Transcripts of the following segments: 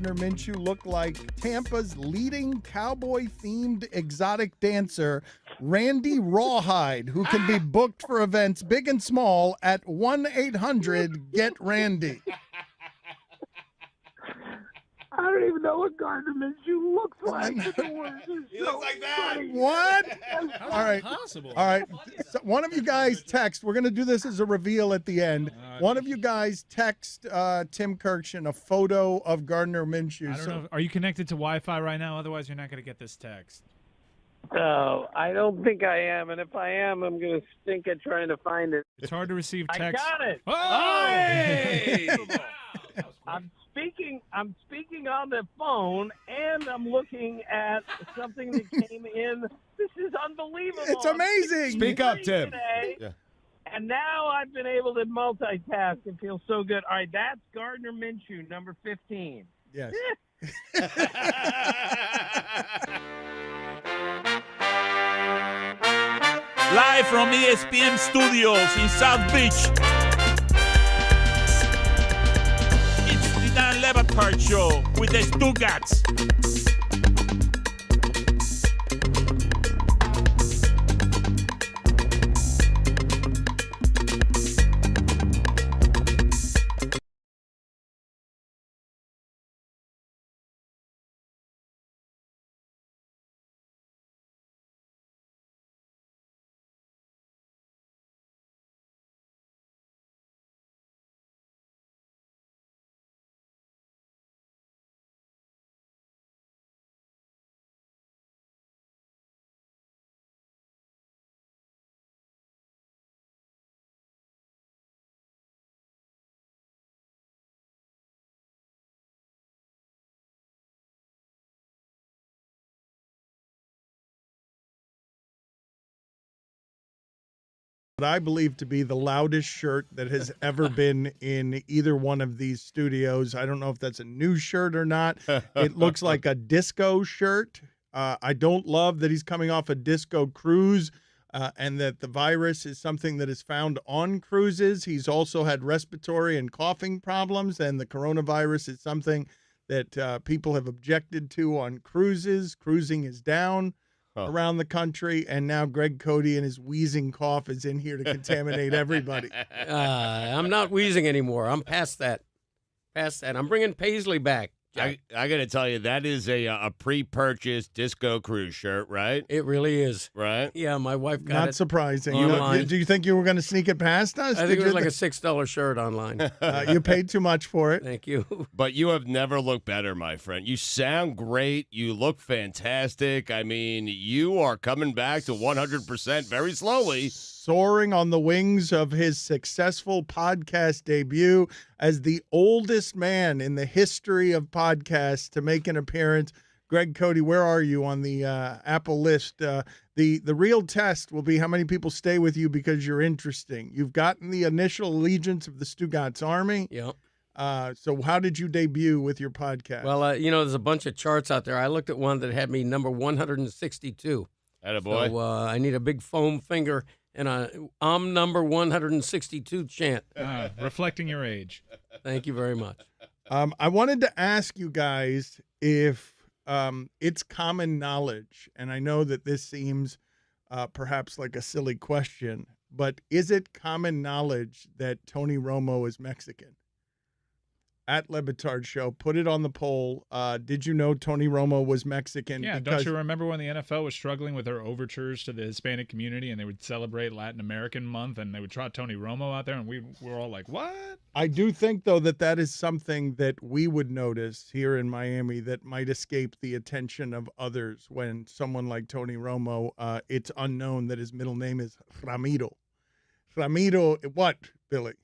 Gardner Minshew look like Tampa's leading cowboy-themed exotic dancer, Randy Rawhide, who can be booked for events big and small at 1-800-GET-RANDY. I don't even know what Gardner Minshew looks like. He looks like that. What? How's All right. that possible? All right. So one of you guys text. We're going to do this as a reveal at the end. One of you guys text Tim Kirkshin a photo of Gardner Minshew. I don't know. Are you connected to Wi-Fi right now? Otherwise, you're not going to get this text. No, I don't think I am. And if I am, I'm going to stink at trying to find it. It's hard to receive text. I got it. Oh! Hey! I'm speaking on the phone, and I'm looking at something that came in. This is unbelievable. It's amazing. Speak up, Tim. Today, Yeah. And now I've been able to multitask. It feels so good. All right, that's Gardner Minshew, number 15. Yes. Live from ESPN Studios in South Beach. It's the Dan Batard Show with the Stugotz. What I believe to be the loudest shirt that has ever been in either one of these studios. I don't know if that's a new shirt or not. It looks like a disco shirt. I don't love that he's coming off a disco cruise and that the virus is something that is found on cruises. He's also had respiratory and coughing problems, and the coronavirus is something that people have objected to on cruises. Cruising is down around the country, and now Greg Cote and his wheezing cough is in here to contaminate everybody. I'm not wheezing anymore. I'm past that. I'm bringing Paisley back. I got to tell you, that is a pre-purchased disco cruise shirt, right? It really is. Right? Yeah, my wife got Not it. surprising. Online. Do you think you were going to sneak it past us? I think it was like a $6 shirt online. You paid too much for it. Thank you. But you have never looked better, my friend. You sound great. You look fantastic. I mean, you are coming back to 100% very slowly. Soaring on the wings of his successful podcast debut as the oldest man in the history of podcasts to make an appearance. Greg Cote, where are you on the Apple list? The real test will be how many people stay with you because you're interesting. You've gotten the initial allegiance of the Stugotz Army. Yep. So how did you debut with your podcast? Well, there's a bunch of charts out there. I looked at one that had me number 162. Attaboy. So I need a big foam finger and I'm number 162 chant. Reflecting your age. Thank you very much. I wanted to ask you guys if it's common knowledge, and I know that this seems perhaps like a silly question, but is it common knowledge that Tony Romo is Mexican? At Le Batard Show, put it on the poll. Did you know Tony Romo was Mexican? Yeah, don't you remember when the NFL was struggling with their overtures to the Hispanic community and they would celebrate Latin American Month and they would trot Tony Romo out there and we were all like, what? I do think, though, that is something that we would notice here in Miami that might escape the attention of others when someone like Tony Romo, it's unknown that his middle name is Ramiro. Ramiro, what, Billy?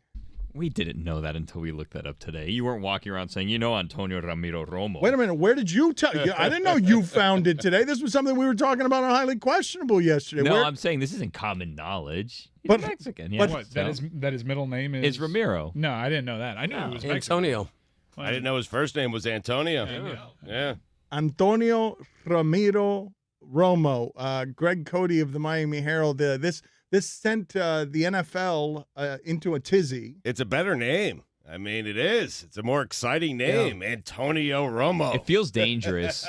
We didn't know that until we looked that up today. You weren't walking around saying, Antonio Ramiro Romo. Wait a minute. Where did you tell? I didn't know you found it today. This was something we were talking about on Highly Questionable yesterday. No, I'm saying this isn't common knowledge. He's Mexican. Yeah, what, that his middle name is? It's Ramiro. No, I didn't know that. I knew it was Mexican. Antonio. I didn't know his first name was Antonio. Yeah. Antonio Ramiro Romo. Greg Cote of the Miami Herald. This sent the NFL into a tizzy. It's a better name. I mean, it is. It's a more exciting name, Antonio Romo. It feels dangerous.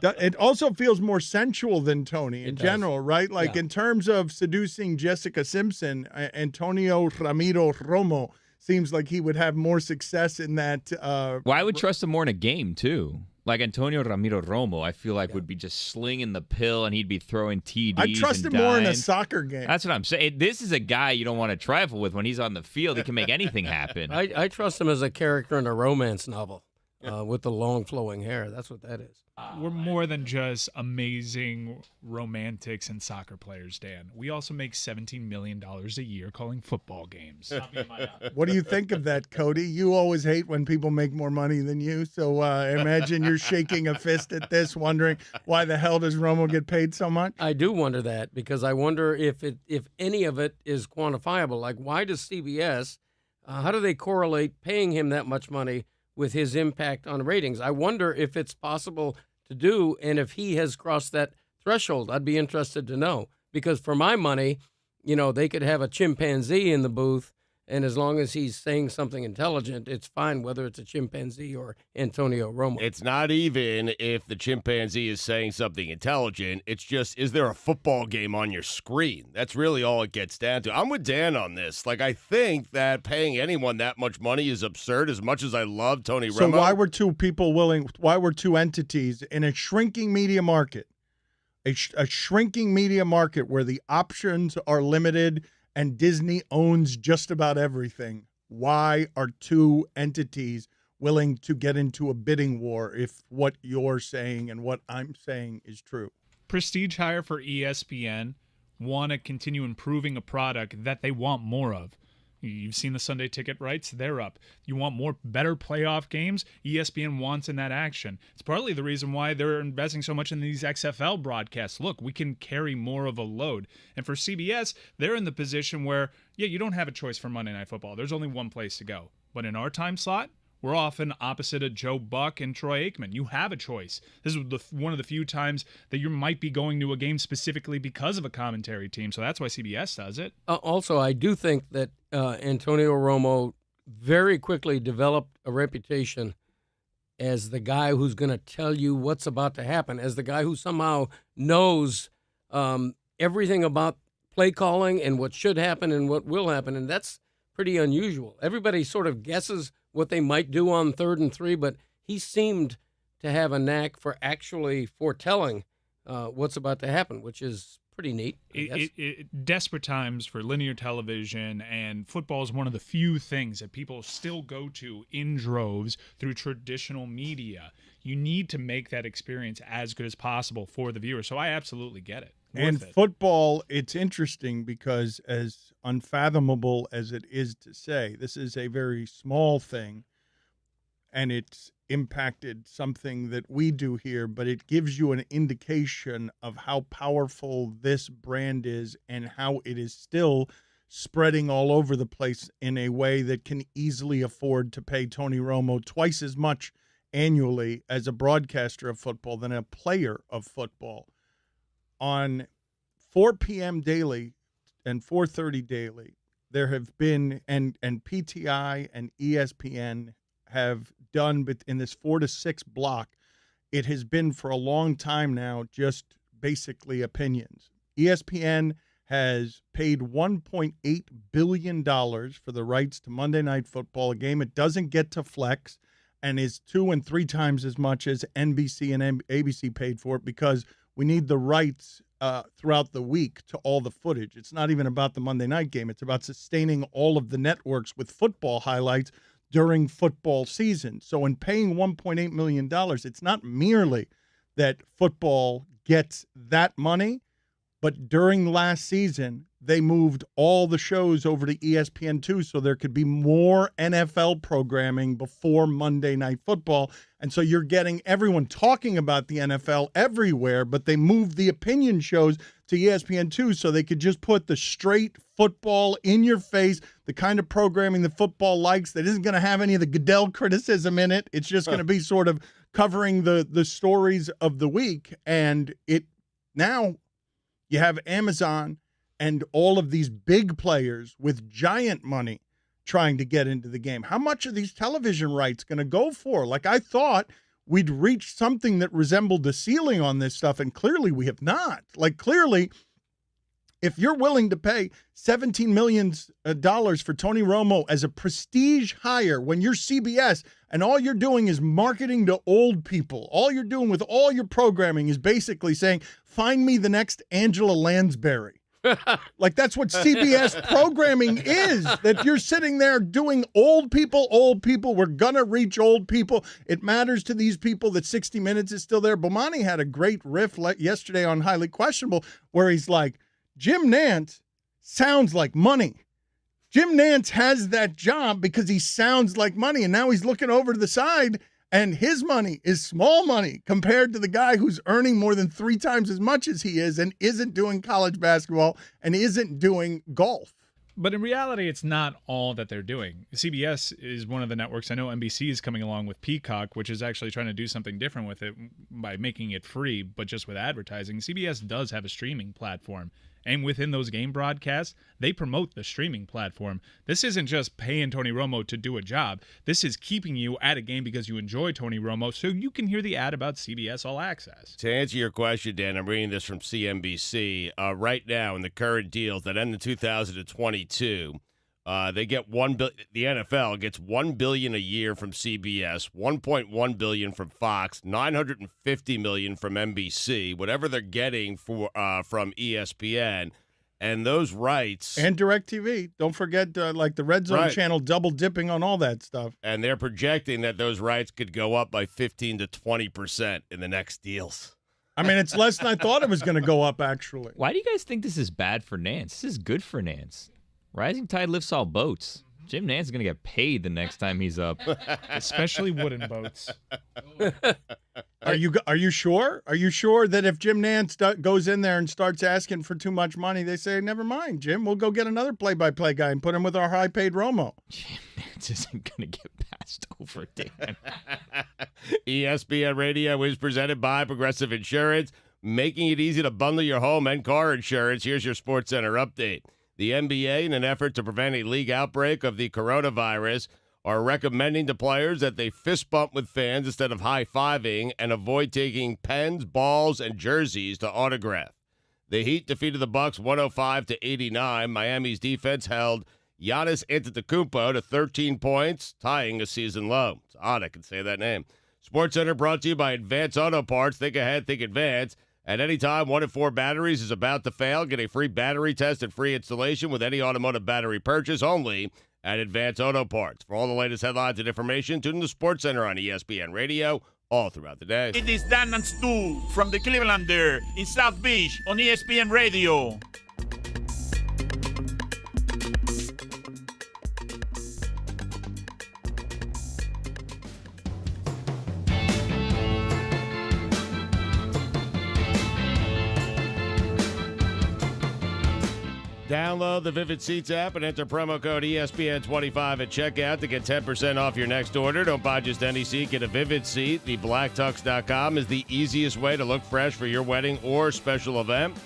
It also feels more sensual than Tony in general, right? Like in terms of seducing Jessica Simpson, Antonio Ramiro Romo seems like he would have more success in that. Well, I would trust him more in a game, too. Like Antonio Ramiro Romo, I feel like would be just slinging the pill and he'd be throwing TDs. I trust him more in a soccer game. That's what I'm saying. This is a guy you don't want to trifle with when he's on the field. He can make anything happen. I trust him as a character in a romance novel with the long flowing hair. That's what that is. We're more than just amazing romantics and soccer players, Dan. We also make $17 million a year calling football games. What do you think of that, Cody? You always hate when people make more money than you, so imagine you're shaking a fist at this, wondering why the hell does Romo get paid so much? I do wonder that, because I wonder if any of it is quantifiable. Like, why does CBS, how do they correlate paying him that much money with his impact on ratings? I wonder if it's possible to do, and if he has crossed that threshold. I'd be interested to know, because for my money, they could have a chimpanzee in the booth, and as long as he's saying something intelligent, it's fine whether it's a chimpanzee or Antonio Romo. It's not even if the chimpanzee is saying something intelligent. It's just, is there a football game on your screen? That's really all it gets down to. I'm with Dan on this. Like, I think that paying anyone that much money is absurd, as much as I love Tony Romo. So why were two entities in a shrinking media market, a shrinking media market where the options are limited and Disney owns just about everything, why are two entities willing to get into a bidding war if what you're saying and what I'm saying is true? Prestige hire for ESPN, want to continue improving a product that they want more of. You've seen the Sunday ticket rights, they're up. You want better playoff games? ESPN wants in that action. It's partly the reason why they're investing so much in these XFL broadcasts. Look, we can carry more of a load. And for CBS, they're in the position where, you don't have a choice for Monday Night Football. There's only one place to go. But in our time slot, we're often opposite of Joe Buck and Troy Aikman. You have a choice. This is one of the few times that you might be going to a game specifically because of a commentary team. So that's why CBS does it. Also, I do think that Antonio Romo very quickly developed a reputation as the guy who's going to tell you what's about to happen, as the guy who somehow knows everything about play calling and what should happen and what will happen. And that's pretty unusual. Everybody sort of guesses what they might do on 3rd and 3, but he seemed to have a knack for actually foretelling what's about to happen, which is pretty neat. Desperate times for linear television, and football is one of the few things that people still go to in droves through traditional media. You need to make that experience as good as possible for the viewer. So I absolutely get it. And football, it's interesting because as unfathomable as it is to say, this is a very small thing, and it's impacted something that we do here, but it gives you an indication of how powerful this brand is and how it is still spreading all over the place in a way that can easily afford to pay Tony Romo twice as much annually as a broadcaster of football than a player of football. On 4 p.m. daily and 4:30 daily, there have been, and PTI and ESPN have done, but in this 4 to 6 block, it has been for a long time now just basically opinions. ESPN has paid $1.8 billion for the rights to Monday Night Football, a game it doesn't get to flex, and is 2 and 3 times as much as NBC and ABC paid for it, because we need the rights throughout the week to all the footage. It's not even about the Monday night game. It's about sustaining all of the networks with football highlights during football season. So in paying $1.8 million, it's not merely that football gets that money, but during last season, they moved all the shows over to ESPN2 so there could be more NFL programming before Monday Night Football. And so you're getting everyone talking about the NFL everywhere, but they moved the opinion shows to ESPN2 so they could just put the straight football in your face, the kind of programming the football likes that isn't going to have any of the Goodell criticism in it. It's just going to be sort of covering the stories of the week. And it now you have Amazon and all of these big players with giant money trying to get into the game. How much are these television rights going to go for? Like, I thought we'd reached something that resembled the ceiling on this stuff, and clearly we have not. Like, clearly, if you're willing to pay $17 million for Tony Romo as a prestige hire when you're CBS and all you're doing is marketing to old people, all you're doing with all your programming is basically saying, find me the next Angela Lansbury. Like, that's what CBS programming is, that you're sitting there doing old people. We're going to reach old people. It matters to these people that 60 Minutes is still there. Bomani had a great riff yesterday on Highly Questionable where he's like, Jim Nantz sounds like money. Jim Nantz has that job because he sounds like money, and now he's looking over to the side, and his money is small money compared to the guy who's earning more than 3 times as much as he is and isn't doing college basketball and isn't doing golf. But in reality, it's not all that they're doing. CBS is one of the networks. I know NBC is coming along with Peacock, which is actually trying to do something different with it by making it free, but just with advertising. CBS does have a streaming platform. And within those game broadcasts, they promote the streaming platform. This isn't just paying Tony Romo to do a job. This is keeping you at a game because you enjoy Tony Romo so you can hear the ad about CBS All Access. To answer your question, Dan, I'm reading this from CNBC. Right now, in the current deals that end in 2022, they get $1 billion. The NFL gets $1 billion a year from CBS, $1.1 billion from Fox, $950 million from NBC, whatever they're getting from ESPN, and those rights and DirecTV. Don't forget, like the Red Zone channel, double dipping on all that stuff. And they're projecting that those rights could go up by 15 to 20% in the next deals. I mean, it's less than I thought it was going to go up. Actually, Why do you guys think this is bad for Nance? This is good for Nance. Rising tide lifts all boats. Jim Nance is going to get paid the next time he's up. Especially wooden boats. Are you sure? Are you sure that if Jim Nance goes in there and starts asking for too much money, they say, never mind, Jim, we'll go get another play-by-play guy and put him with our high-paid Romo? Jim Nance isn't going to get passed over, Dan. ESPN Radio is presented by Progressive Insurance, making it easy to bundle your home and car insurance. Here's your SportsCenter update. The NBA, in an effort to prevent a league outbreak of the coronavirus, are recommending to players that they fist bump with fans instead of high-fiving and avoid taking pens, balls, and jerseys to autograph. The Heat defeated the Bucks 105-89. Miami's defense held Giannis Antetokounmpo to 13 points, tying a season low. It's odd I can say that name. SportsCenter brought to you by Advance Auto Parts. Think ahead, think advance. At any time, 1 in 4 batteries is about to fail. Get a free battery test and free installation with any automotive battery purchase only at Advance Auto Parts. For all the latest headlines and information, tune in to SportsCenter on ESPN Radio all throughout the day. It is Dan and Stu from the Clevelander in South Beach on ESPN Radio. Download the Vivid Seats app and enter promo code ESPN25 at checkout to get 10% off your next order. Don't buy just any seat, get a Vivid seat. TheBlackTux.com is the easiest way to look fresh for your wedding or special event.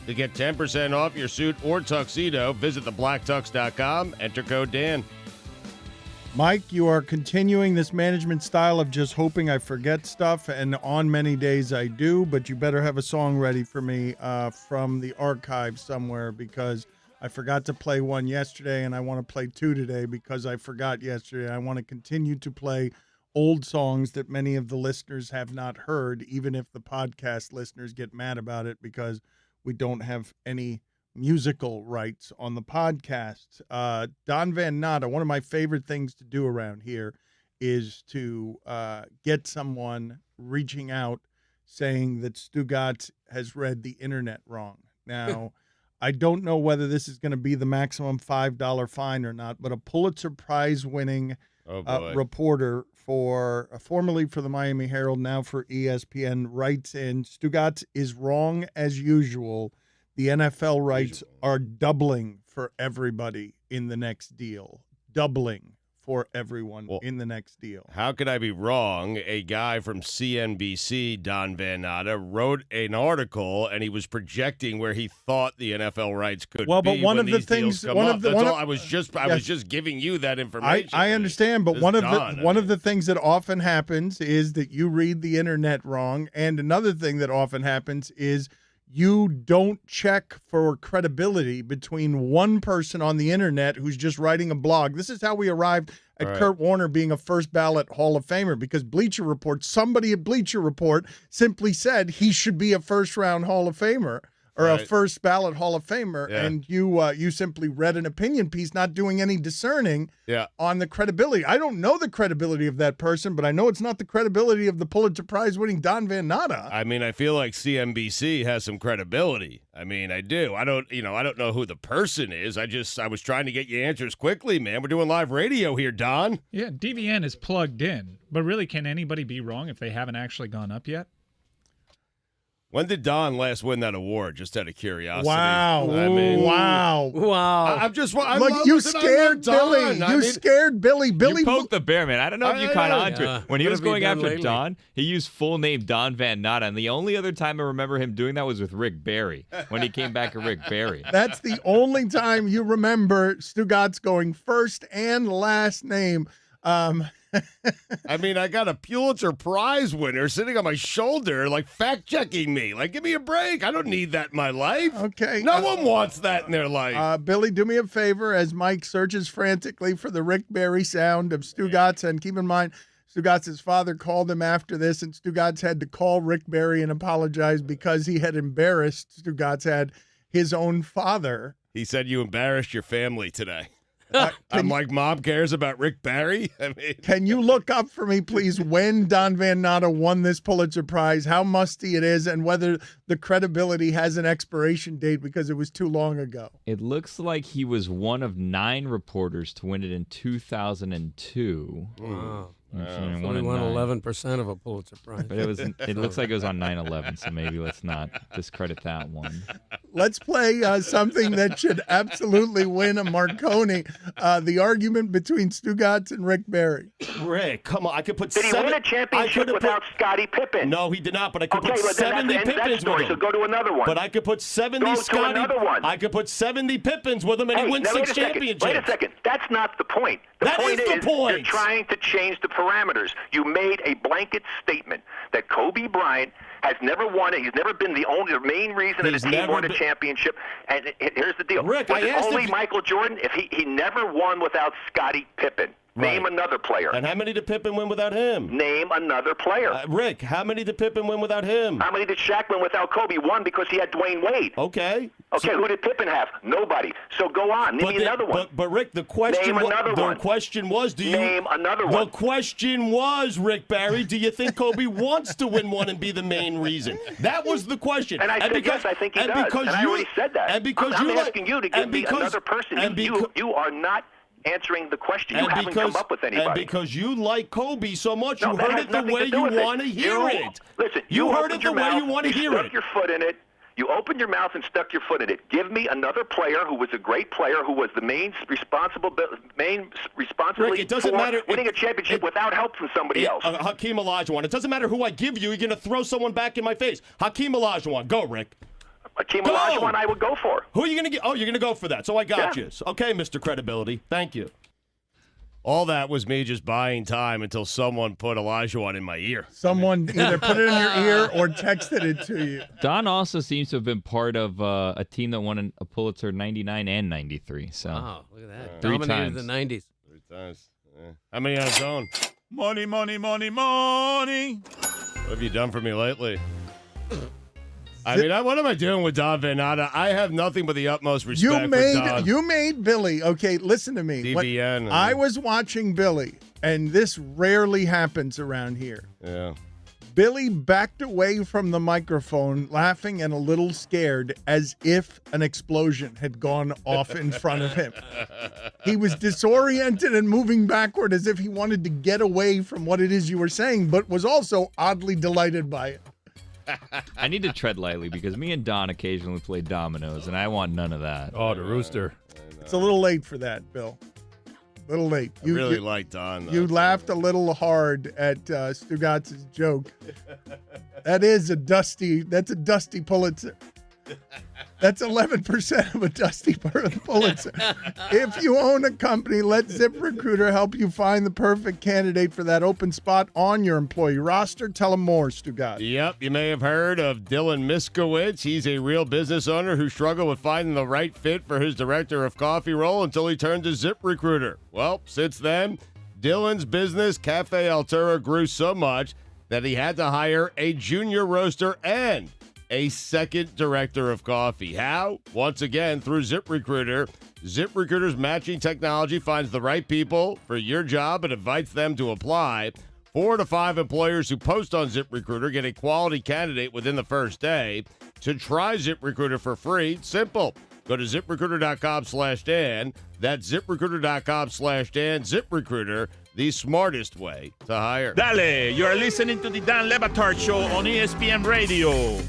To get 10% off your suit or tuxedo, visit TheBlackTux.com, enter code Dan. Mike, you are continuing this management style of just hoping I forget stuff, and on many days I do, but you better have a song ready for me from the archive somewhere, because I forgot to play one yesterday, and I want to play 2 today because I forgot yesterday. I want to continue to play old songs that many of the listeners have not heard, even if the podcast listeners get mad about it because we don't have any musical rights on the podcast. Don Van Natta, one of my favorite things to do around here is to get someone reaching out saying that Stugotz has read the internet wrong. Now, I don't know whether this is going to be the maximum $5 fine or not, but a Pulitzer Prize winning reporter for formerly for the Miami Herald, now for ESPN, writes in, Stugotz is wrong as usual. The NFL rights are doubling for everybody in the next deal. Doubling for everyone in the next deal. How could I be wrong? A guy from CNBC, Don Van Natta, wrote an article, and he was projecting where he thought the NFL rights could Well, be but one when of the these deals things, come up. That's all. I was just giving you that information. I understand, but This one is of Don, the things that often happens is that you read the internet wrong, and another thing that often happens is you don't check for credibility between one person on the internet who's just writing a blog. This is how we arrived at Right. Kurt Warner being a first ballot Hall of Famer, because Bleacher Report, somebody at Bleacher Report simply said he should be a first round Hall of Famer or a Right. first ballot Hall of Famer. Yeah. And you simply read an opinion piece, not doing any discerning Yeah. on the credibility. I don't know the credibility of that person, but I know it's not the credibility of the Pulitzer Prize winning Don Van Natta. I mean, I feel like CNBC has some credibility. I mean, I do. I don't know who the person is. I was trying to get you answers quickly, man. We're doing live radio here, Don. Yeah, DVN is plugged in, but really, can anybody be wrong if they haven't actually gone up yet? When did Don last win that award? Just out of curiosity. Wow. I mean, Wow. Wow. I'm just. I Look, love- you listen, I scared love Billy. Don. You I mean, scared Billy. Billy. You poked the bear, man. I don't know if you caught on to Yeah. it. When he What was have you going done after lately? Don, he used full name Don Van Natta, and the only other time I remember him doing that was with Rick Barry, when he came back at Rick Barry. That's the only time you remember Stugotz going first and last name. I mean, I got a Pulitzer Prize winner sitting on my shoulder, like fact checking me. Like, give me a break. I don't need that in my life. Okay. No one wants that in their life. Billy, do me a favor as Mike searches frantically for the Rick Barry sound of Stugotz. And keep in mind, Stugotz's father called him after this, and Stugotz had to call Rick Barry and apologize because he had embarrassed Stugotz had his own father. He said you embarrassed your family today. I'm like, Mom cares about Rick Barry? I mean, Can you look up for me, please, when Don Van Natta won this Pulitzer Prize, how musty it is, and whether the credibility has an expiration date because it was too long ago? It looks like he was one of 9 reporters to win it in 2002. Wow. One Only in won 9. 11% of a Pulitzer Prize. But it looks like it was on 9/11, so maybe let's not discredit that one. Let's play something that should absolutely win a Marconi, the argument between Stugotz and Rick Barry. Rick, come on. I could put Did he win a championship without Scottie Pippen? No, he did not, but I could Okay, put well, then 70 that ends that Pippins story, with so him. go to another one. But I could put 70 Go to Scotty. another one. I could put 70 Pippins with him, and he wins now, 6 wait a second. championships. Wait a second. That's not the point. The That point is the you're point. trying to change the parameters. You made a blanket statement that Kobe Bryant has never won it. He's never been the main reason that his He's team never won a been- championship. And here's the deal. Rick, Was I it asked only if- Michael Jordan? If he never won without Scottie Pippen. Name Right. another player. And how many did Pippen win without him? Name another player. Rick, how many did Pippen win without him? How many did Shaq win without Kobe? One, because he had Dwayne Wade. Okay. Okay, who did Pippen have? Nobody. So go on. Name me another one. But Rick, the question Name another one. question was, do you Name another The one. question was, Rick Barry, do you think Kobe wants to win one and be the main reason? That was the question. And I said yes, I think he does. And I already said that. And because I'm you asking you to give me another person. You are not answering the question. You haven't come up with anybody. And because you like Kobe so much, No, you that heard has it the nothing way to do you with it. want to hear it. Listen, You heard opened it the your way mouth, you want to hear stuck it. your foot in it. You opened your mouth and stuck your foot in it. Give me another player who was a great player, who was the main responsibility Rick, it doesn't for matter. winning a championship without help from somebody else. Hakeem Olajuwon. It doesn't matter who I give you. You're going to throw someone back in my face. Hakeem Olajuwon. Go, Rick. Hakeem Olajuwon I would go for. Who are you going to get? Oh, you're going to go for that. So I got Yeah. you. Okay, Mr. Credibility. Thank you. All that was me just buying time until someone put Olajuwon in my ear. Someone either put it in your ear or texted it to you. Don also seems to have been part of a team that won a Pulitzer 99 and 93. So Wow, look at that. 3 Dominated times. the 90s. 3 times. Yeah. How many on his own? Money, money, money, money. What have you done for me lately? I mean, what am I doing with Don Van Natta? I have nothing but the utmost respect for Don. You made Billy. Okay, listen to me. DVN. I was watching Billy, and this rarely happens around here. Yeah. Billy backed away from the microphone, laughing and a little scared, as if an explosion had gone off in front of him. He was disoriented and moving backward as if he wanted to get away from what it is you were saying, but was also oddly delighted by it. I need to tread lightly because me and Don occasionally play dominoes, and I want none of that. Oh, the rooster. It's a little late for that, Bill. Little late. I really like Don. You laughed a little hard at Stugotz's joke. That's a dusty Pulitzer. That's 11% of a dusty Pulitzer. If you own a company, let ZipRecruiter help you find the perfect candidate for that open spot on your employee roster. Tell them more, Stugotz. Yep, you may have heard of Dylan Miskowitz. He's a real business owner who struggled with finding the right fit for his director of coffee role until he turned to ZipRecruiter. Well, since then, Dylan's business, Cafe Altura, grew so much that he had to hire a junior roaster and a second director of coffee. How? Once again, through ZipRecruiter. ZipRecruiter's matching technology finds the right people for your job and invites them to apply. 4 to 5 employers who post on ZipRecruiter get a quality candidate within the first day. To try ZipRecruiter for free, simple. Go to ZipRecruiter.com/Dan. That's ZipRecruiter.com/Dan. ZipRecruiter, the smartest way to hire. Dale, you are listening to the Dan Le Batard Show on ESPN Radio.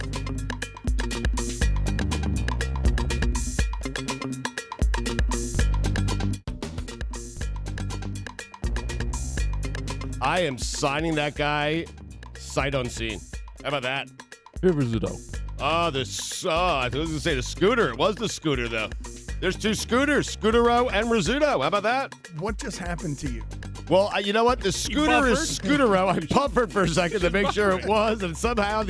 I am signing that guy sight unseen. How about that? Oh, I was going to say the scooter. It was the scooter, though. There's 2 scooters, Scootero and Rizzuto. How about that? What just happened to you? Well, you know what? The scooter is Scootero. I puffered for a second to make sure it was, and somehow I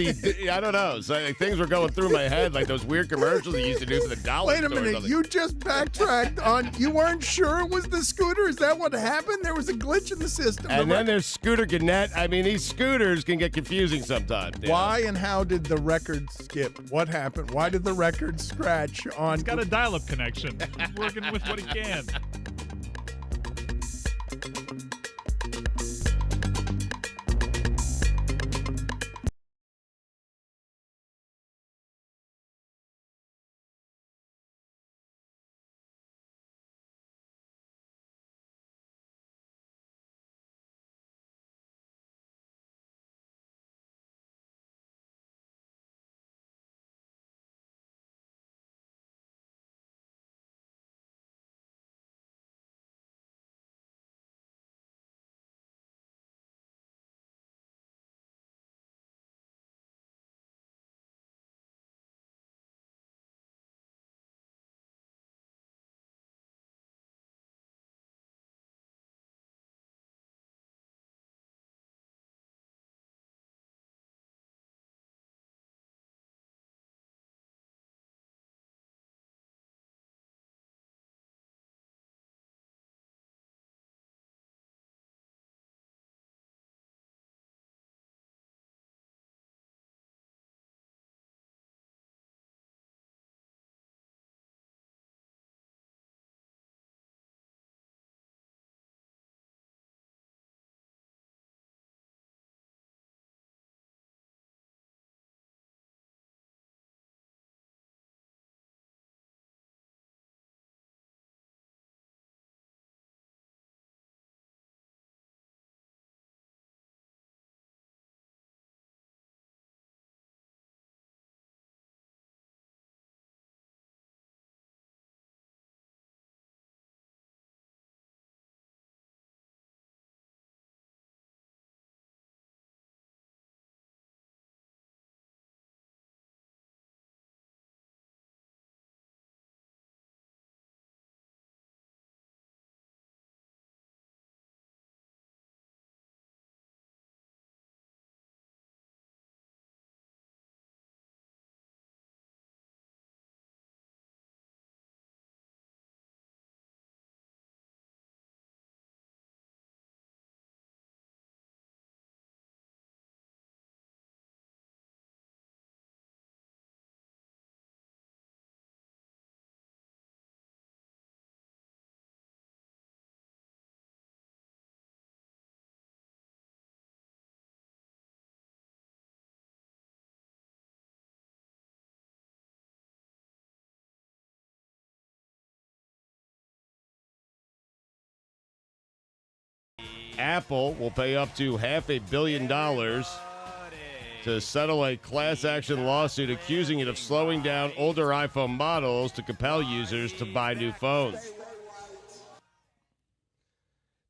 don't know. So, things were going through my head like those weird commercials they used to do for the dollar Wait a store or minute. something. You just backtracked on. You weren't sure it was the scooter? Is that what happened? There was a glitch in the system. And then there's Scooter Gannett. I mean, these scooters can get confusing sometimes. Dan. Why and how did the record skip? What happened? Why did the record scratch on? He's got a dial-up connection. He's working with what he can. Apple will pay up to $500 million to settle a class action lawsuit accusing it of slowing down older iPhone models to compel users to buy new phones.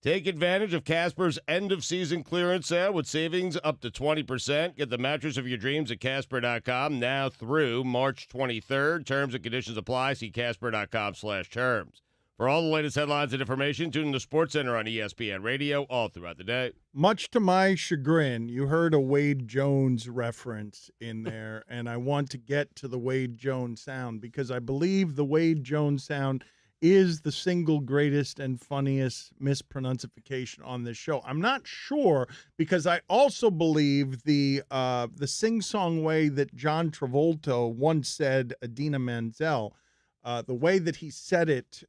Take advantage of Casper's end-of-season clearance sale with savings up to 20%. Get the mattress of your dreams at Casper.com now through March 23rd. Terms and conditions apply. See Casper.com/terms. For all the latest headlines and information, tune in to SportsCenter on ESPN Radio all throughout the day. Much to my chagrin, you heard a Wade Jones reference in there, and I want to get to the Wade Jones sound because I believe the Wade Jones sound is the single greatest and funniest mispronouncification on this show. I'm not sure because I also believe the sing-song way that John Travolta once said Idina Menzel, the way that he said it,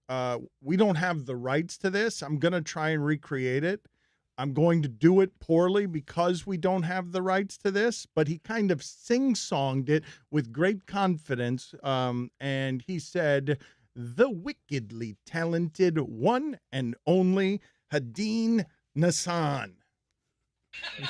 we don't have the rights to this. I'm going to try and recreate it. I'm going to do it poorly because we don't have the rights to this, but he kind of sing-songed it with great confidence, and he said, the wickedly talented one and only Hadeen Nassan.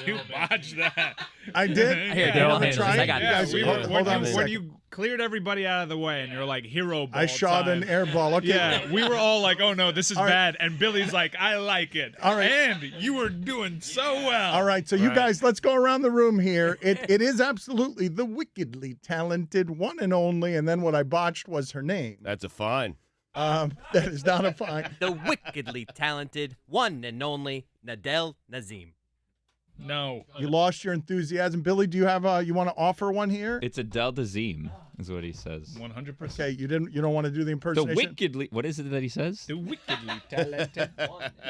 You botched that. I did. Here, Daryl handles this. I got this. Hold on a when second. you cleared everybody out of the way and you're like, hero ball I shot time. an air ball. Okay. Yeah, we were all like, oh no, this is All right. bad. And Billy's like, I like it. All right. And you were doing so well. All right, so you guys, let's go around the room here. It is absolutely the wickedly talented one and only, and then what I botched was her name. That's a fine. That is not a fine. The wickedly talented one and only Nadel Nazim. No. You lost your enthusiasm. Billy, do you have you want to offer one here? It's Adele Dazeem, is what he says. 100%. Okay, you don't want to do the The impersonation? wickedly, what is it that he says? The wickedly talented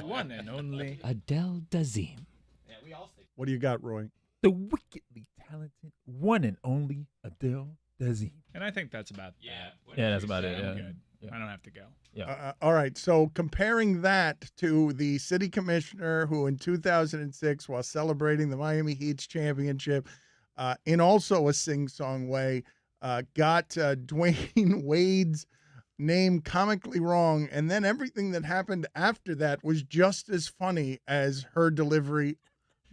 one and only. Adele Dazeem. What do you got, Roy? The wickedly talented one and only Adele Dazeem. And I think that's about that. Yeah, that's about it. I'm Yeah. good. I don't have to go. All right, so comparing that to the city commissioner who in 2006, while celebrating the Miami Heat's championship, in also a sing-song way, got Dwayne Wade's name comically wrong, and then everything that happened after that was just as funny as her delivery.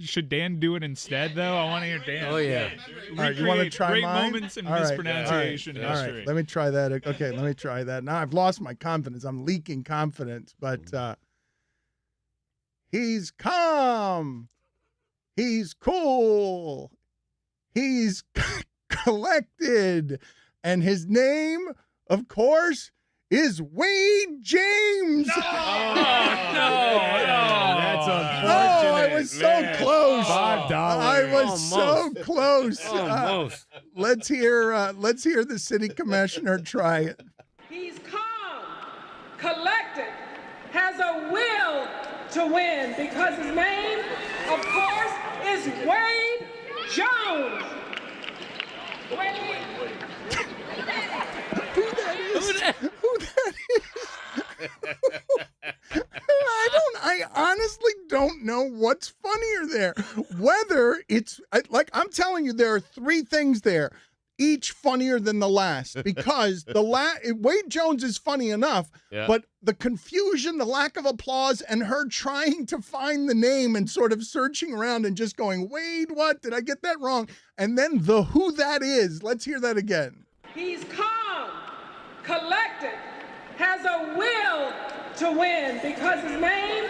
Should Dan do it instead, though? I want to hear Dan. Oh, yeah. All right, you want to try great mine? moments in All right, mispronunciation all right, history. All right, let me try that. Okay, let me try that. Now I've lost my confidence. I'm leaking confidence, but he's calm. He's cool. He's collected. And his name, of course, is Wade James. That's unfortunate. Oh, I was so close. $5. I was so close. Almost. Let's hear the city commissioner try it. He's calm, collected, has a will to win because his name, of course, is Wade Jones. Who that is? I honestly don't know what's funnier there. Whether it's like I'm telling you, there are three things there, each funnier than the last. Because Wade Jones is funny enough, but the confusion, the lack of applause, and her trying to find the name and sort of searching around and just going, Wade, what? Did I get that wrong? And then the who that is. Let's hear that again. He's calm, collected, has a will to win because his name,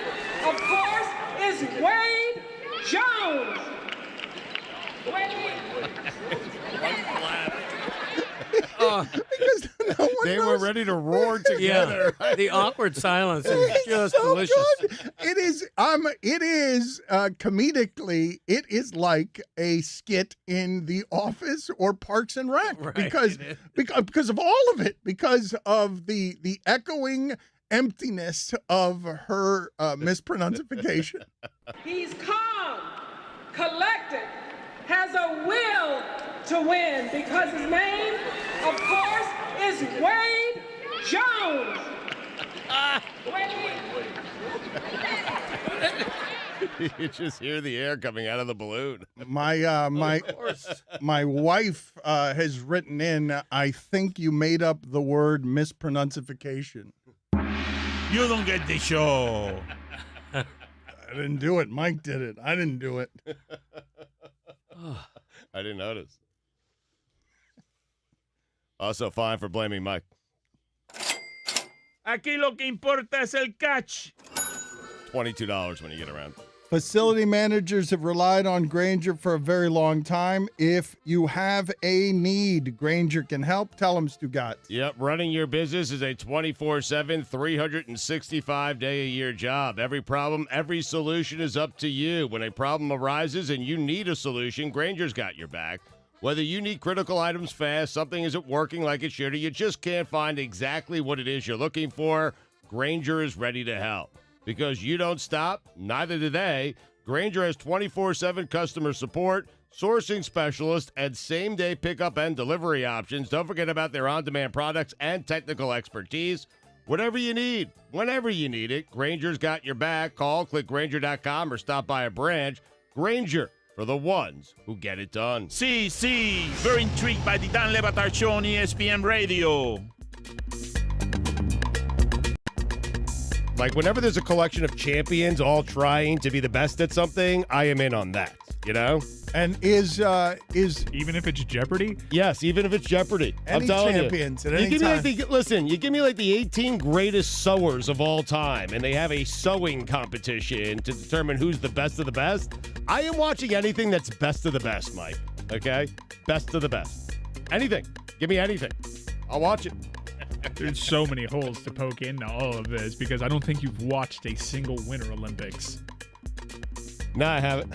of course, is Wade Jones. Because no one They knows. were ready to roar together. Yeah. The awkward silence is just so delicious. good. It is comedically, it is like a skit in The Office or Parks and Rec Right, because of all of it, because of the echoing emptiness of her mispronouncification. He's calm, collected, has a will to win because his name, of course, is Wade Jones. You just hear the air coming out of the balloon. My wife has written in, I think you made up the word mispronouncification. You don't get the show. I didn't do it. Mike did it. I didn't do it. I didn't notice. Also fine for blaming Mike. Aquí lo que importa es el catch. $22 when you get around. Facility managers have relied on Grainger for a very long time. If you have a need, Grainger can help. Tell them, Stugotz. Yep, running your business is a 24/7, 365-day-a-year job. Every problem, every solution is up to you. When a problem arises and you need a solution, Grainger's got your back. Whether you need critical items fast, something isn't working like it should, or you just can't find exactly what it is you're looking for, Grainger is ready to help. Because you don't stop, neither do they. Grainger has 24/7 customer support, sourcing specialists, and same-day pickup and delivery options. Don't forget about their on-demand products and technical expertise. Whatever you need, whenever you need it, Grainger's got your back. Call, click Grainger.com, or stop by a branch. Grainger, for the ones who get it done. See, very intrigued by the Dan Le Batard Show on ESPN Radio. Like, whenever there's a collection of champions all trying to be the best at something, I am in on that, you know? And is even if it's Jeopardy? Yes, even if it's Jeopardy. Any I'm telling champions you. at any give time. Me listen, you give me like the 18 greatest sewers of all time, and they have a sewing competition to determine who's the best of the best. I am watching anything that's best of the best, Mike. Okay? Best of the best. Anything. Give me anything. I'll watch it. There's so many holes to poke into all of this because I don't think you've watched a single Winter Olympics. No, I haven't.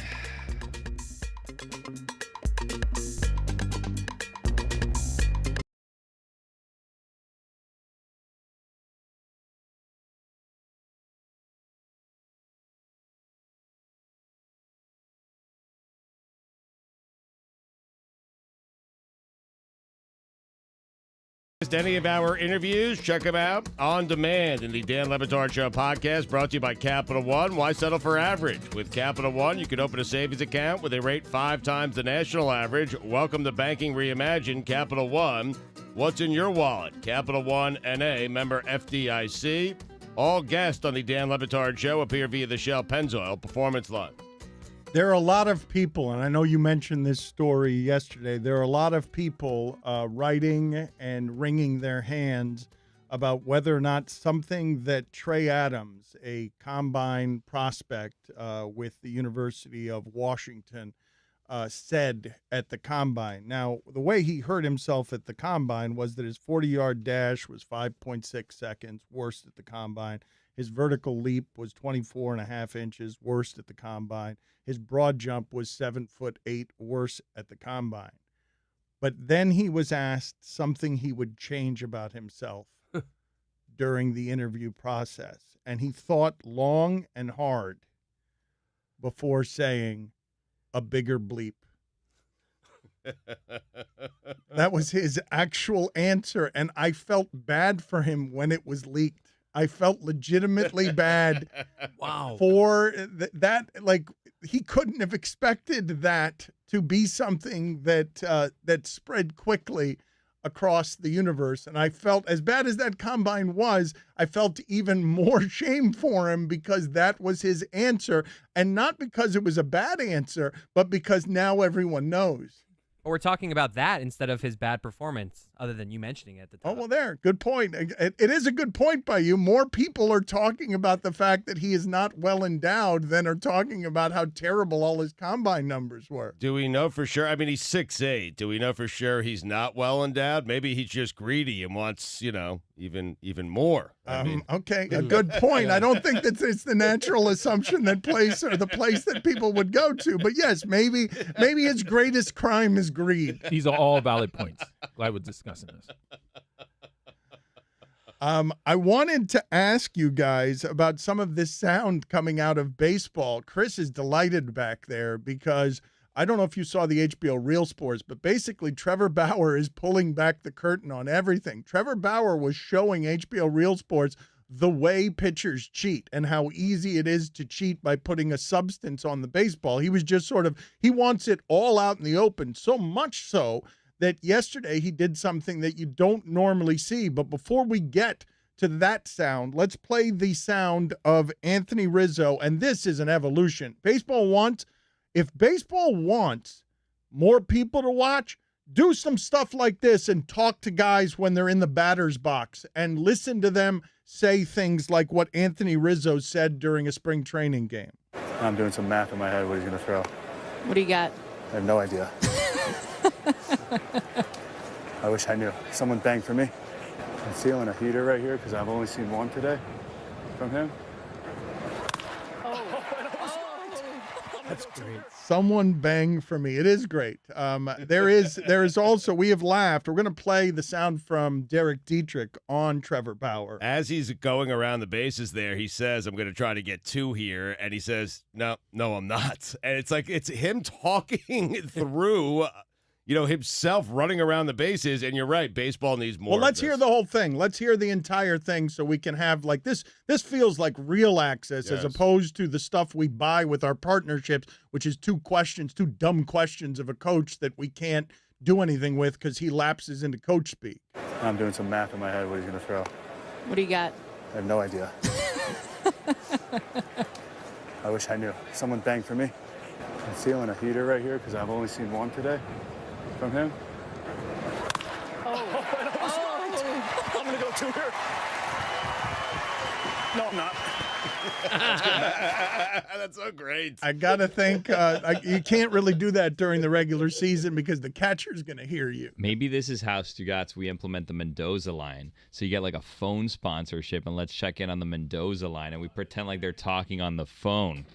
Missed any of our interviews? Check them out on demand in the Dan Le Batard Show podcast, brought to you by Capital One. Why settle for average? With Capital One, you can open a savings account with a rate 5 times the national average. Welcome to Banking Reimagined. Capital One. What's in your wallet? Capital One N.A., member FDIC. All guests on the Dan Le Batard Show appear via the Shell Pennzoil Performance Line. There are a lot of people, and I know you mentioned this story yesterday, there are a lot of people writing and wringing their hands about whether or not something that Trey Adams, a combine prospect with the University of Washington, said at the combine. Now, the way he hurt himself at the combine was that his 40-yard dash was 5.6 seconds, worst at the combine. His vertical leap was 24.5 inches, worst at the combine. His broad jump was 7'8", worse at the combine. But then he was asked something he would change about himself during the interview process. And he thought long and hard before saying a bigger bleep. That was his actual answer. And I felt bad for him when it was leaked. I felt legitimately bad. Wow. For that, like, he couldn't have expected that to be something that that spread quickly across the universe. And I felt, as bad as that combine was, I felt even more shame for him because that was his answer. And not because it was a bad answer, but because now everyone knows. Or we're talking about that instead of his bad performance, other than you mentioning it at the top. Oh, well, there. Good point. It is a good point by you. More people are talking about the fact that he is not well endowed than are talking about how terrible all his combine numbers were. Do we know for sure? I mean, he's 6'8". Do we know for sure he's not well endowed? Maybe he's just greedy and wants, even more. Okay, a good point. I don't think that it's the natural assumption that place or the place that people would go to. But yes, maybe his greatest crime is greed. These are all valid points. Glad we're discussing this. I wanted to ask you guys about some of this sound coming out of baseball. Chris is delighted back there because I don't know if you saw the HBO Real Sports, but basically Trevor Bauer is pulling back the curtain on everything. Trevor Bauer was showing HBO Real Sports the way pitchers cheat and how easy it is to cheat by putting a substance on the baseball. He was just he wants it all out in the open, so much so that yesterday he did something that you don't normally see. But before we get to that sound, let's play the sound of Anthony Rizzo, and this is an evolution. If baseball wants more people to watch, do some stuff like this and talk to guys when they're in the batter's box and listen to them say things like what Anthony Rizzo said during a spring training game. I'm doing some math in my head what he's going to throw. What do you got? I have no idea. I wish I knew. Someone banged for me. I'm feeling a heater right here because I've only seen one today from him. That's great. Someone bang for me. It is great. There is also, we have laughed. We're going to play the sound from Derek Dietrich on Trevor Bauer. As he's going around the bases there, he says, I'm going to try to get 2 here. And he says, no, I'm not. And it's like, it's him talking through, himself running around the bases. And you're right, baseball needs more. Well, let's hear the whole thing. Let's hear the entire thing so we can have like this. This feels like real access as opposed to the stuff we buy with our partnerships, which is 2 dumb questions of a coach that we can't do anything with because he lapses into coach speak. I'm doing some math in my head what he's going to throw. What do you got? I have no idea. I wish I knew. Someone banged for me. I'm feeling a heater right here because I've only seen one today from him. I'm going to go 2 here. No, I'm not. That's so great. I got to think you can't really do that during the regular season because the catcher's going to hear you. Maybe this is how Stugotz we implement the Mendoza line. So you get like a phone sponsorship and let's check in on the Mendoza line and we pretend like they're talking on the phone.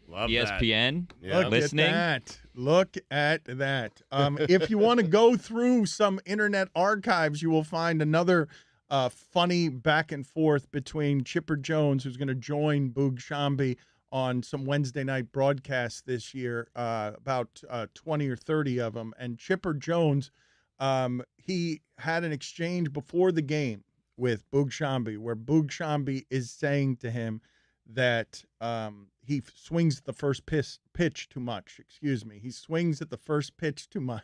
Love ESPN? that. Yeah. Listening? Look at that. If you want to go through some internet archives, you will find another funny back and forth between Chipper Jones, who's going to join Boog Shambi on some Wednesday night broadcasts this year, about 20 or 30 of them. And Chipper Jones, he had an exchange before the game with Boog Shambi where Boog Shambi is saying to him that he swings the first pitch too much. Excuse me. He swings at the first pitch too much.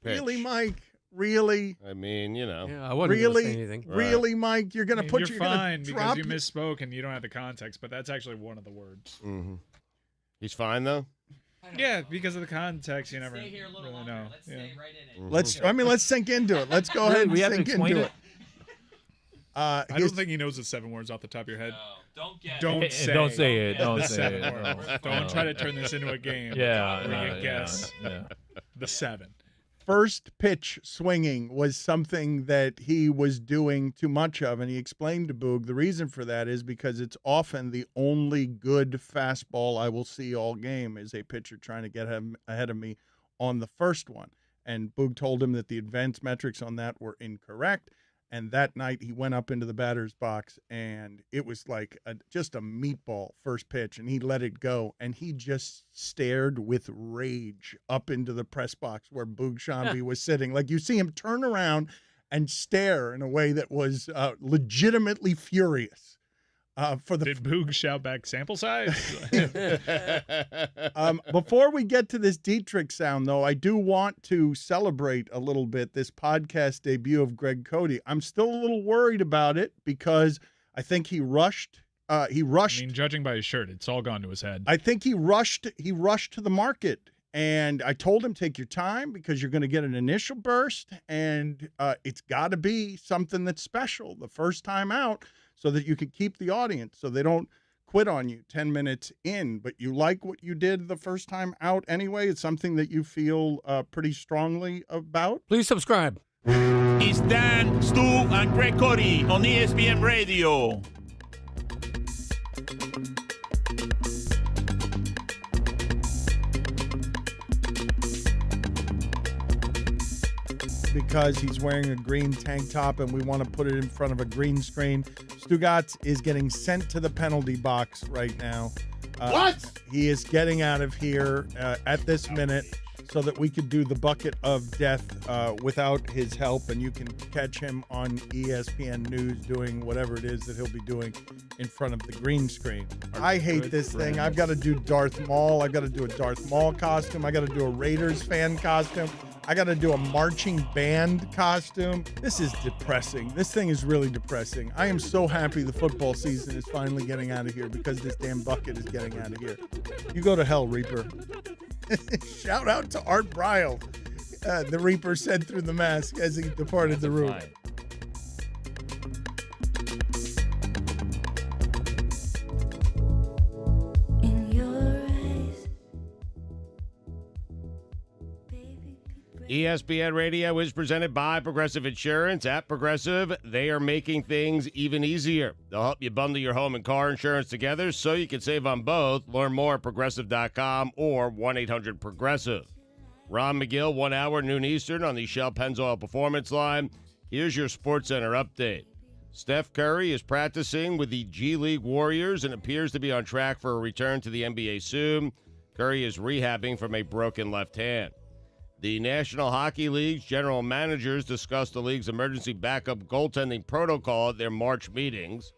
Really, Mike? Really? I mean, Yeah, I wasn't going to say anything. Really, Mike? You're going to put you're fine because you misspoke and you don't have the context, but that's actually one of the words. Mm-hmm. He's fine, though? Yeah, because of the context, you never Stay here a little really longer. know. Let's stay right in it. Let's sink into it. Let's go ahead and sink into it. I don't think he knows the 7 words off the top of your head. No, Don't say it. Don't the say 7 it. words. No. Don't try to turn this into a game. Yeah, where you guess yeah. the 7. First pitch swinging was something that he was doing too much of, and he explained to Boog the reason for that is because it's often the only good fastball I will see all game is a pitcher trying to get ahead of me on the first one. And Boog told him that the advanced metrics on that were incorrect. And that night he went up into the batter's box and it was like just a meatball first pitch and he let it go. And he just stared with rage up into the press box where Boog Shambi was sitting. Like you see him turn around and stare in a way that was legitimately furious. Did Boog shout back sample size? Before we get to this Dietrich sound, though, I do want to celebrate a little bit this podcast debut of Greg Cote. I'm still a little worried about it because I think he rushed. I mean, judging by his shirt, it's all gone to his head. I think he rushed to the market. And I told him, take your time because you're going to get an initial burst. And it's got to be something that's special the first time out so that you can keep the audience so they don't quit on you 10 minutes in. But you like what you did the first time out anyway? It's something that you feel pretty strongly about? Please subscribe. It's Dan, Stu, and Greg Cote on ESPN Radio. Because he's wearing a green tank top and we want to put it in front of a green screen. Stugotz is getting sent to the penalty box right now. What? He is getting out of here at this minute so that we could do the bucket of death without his help, and you can catch him on ESPN News doing whatever it is that he'll be doing in front of the green screen. I hate this thing. I've got to do Darth Maul. I've got to do a Darth Maul costume. I got to do a Raiders fan costume. I got to do a marching band costume. This is depressing. This thing is really depressing. I am so happy the football season is finally getting out of here because this damn bucket is getting out of here. You go to hell, Reaper. Shout out to Art Briles. The Reaper said through the mask as he departed the room. Fine. ESPN Radio is presented by Progressive Insurance. At Progressive, they are making things even easier. They'll help you bundle your home and car insurance together so you can save on both. Learn more at Progressive.com or 1-800-PROGRESSIVE. Ron Magill, 1 hour, noon Eastern on the Shell Pennzoil Performance Line. Here's your SportsCenter update. Steph Curry is practicing with the G League Warriors and appears to be on track for a return to the NBA soon. Curry is rehabbing from a broken left hand. The National Hockey League's general managers discussed the league's emergency backup goaltending protocol at their March meetings.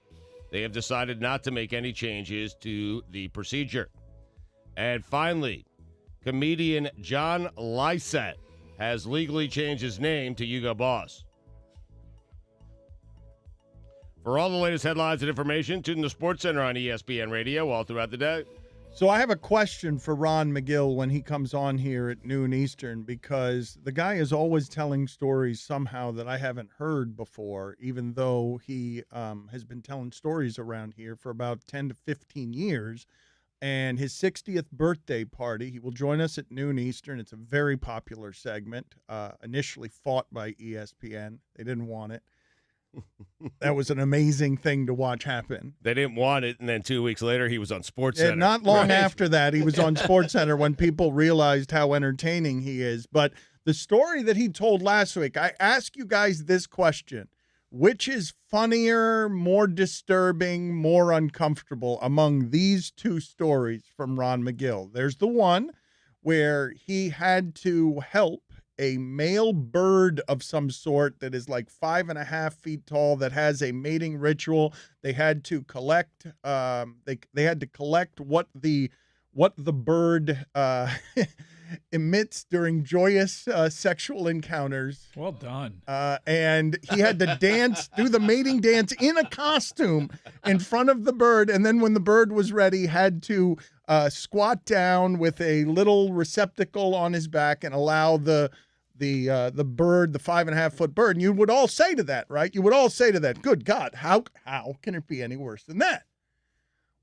They have decided not to make any changes to the procedure. And finally, comedian John Lysette has legally changed his name to Hugo Boss. For all the latest headlines and information, tune in to SportsCenter on ESPN Radio all throughout the day. So I have a question for Ron Magill when he comes on here at noon Eastern, because the guy is always telling stories somehow that I haven't heard before, even though he has been telling stories around here for about 10 to 15 years. And his 60th birthday party, he will join us at noon Eastern. It's a very popular segment, initially fought by ESPN. They didn't want it. That was an amazing thing to watch happen. They didn't want it, and then 2 weeks later, he was on SportsCenter. And not long after that, he was on SportsCenter when people realized how entertaining he is. But the story that he told last week, I ask you guys this question. Which is funnier, more disturbing, more uncomfortable among these two stories from Ron Magill? There's the one where he had to help a male bird of some sort that is like 5.5 feet tall that has a mating ritual. They had to collect. They had to collect what the bird emits during joyous sexual encounters. Well done. And he had to do the mating dance in a costume in front of the bird, and then when the bird was ready, had to squat down with a little receptacle on his back and allow the bird, the 5.5-foot bird, and you would all say to that, right? You would all say to that, good God, how can it be any worse than that?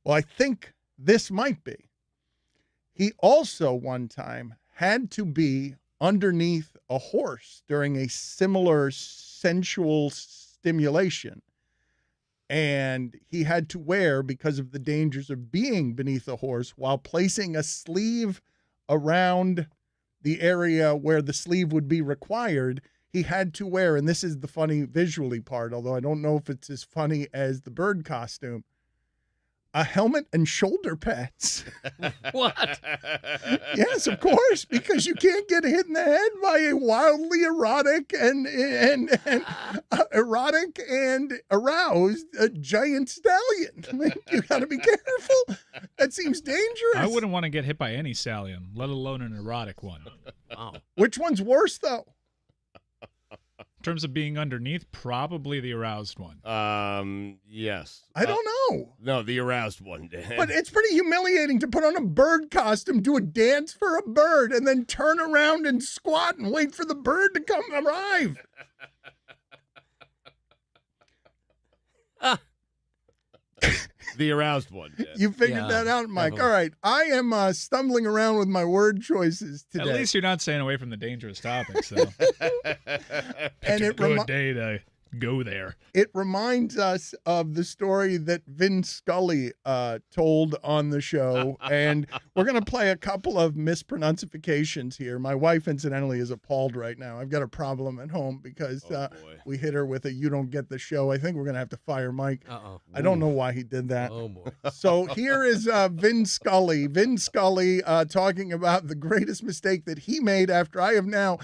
Well, I think this might be. He also one time had to be underneath a horse during a similar sensual stimulation. And he had to wear, because of the dangers of being beneath a horse, while placing a sleeve around the area where the sleeve would be required, he had to wear, and this is the funny visually part, although I don't know if it's as funny as the bird costume, a helmet and shoulder pads. What? Yes, of course, because you can't get hit in the head by a wildly erotic and aroused giant stallion. I mean, you got to be careful. That seems dangerous. I wouldn't want to get hit by any stallion, let alone an erotic one. Wow. Which one's worse, though? In terms of being underneath, probably the aroused one. Yes. I don't know. No, the aroused one. But it's pretty humiliating to put on a bird costume, do a dance for a bird, and then turn around and squat and wait for the bird to come arrive. The aroused one. Yeah. You figured that out, Mike. definitely. All right. I am stumbling around with my word choices today. At least you're not staying away from the dangerous topics, though. And It's a good day to go there. It reminds us of the story that Vin Scully told on the show. And we're going to play a couple of mispronouncifications here. My wife, incidentally, is appalled right now. I've got a problem at home because we hit her with a "you don't get the show." I think we're going to have to fire Mike. Uh-oh. I don't know why he did that. Oh, boy. So here is Vin Scully. Vin Scully talking about the greatest mistake that he made after I have now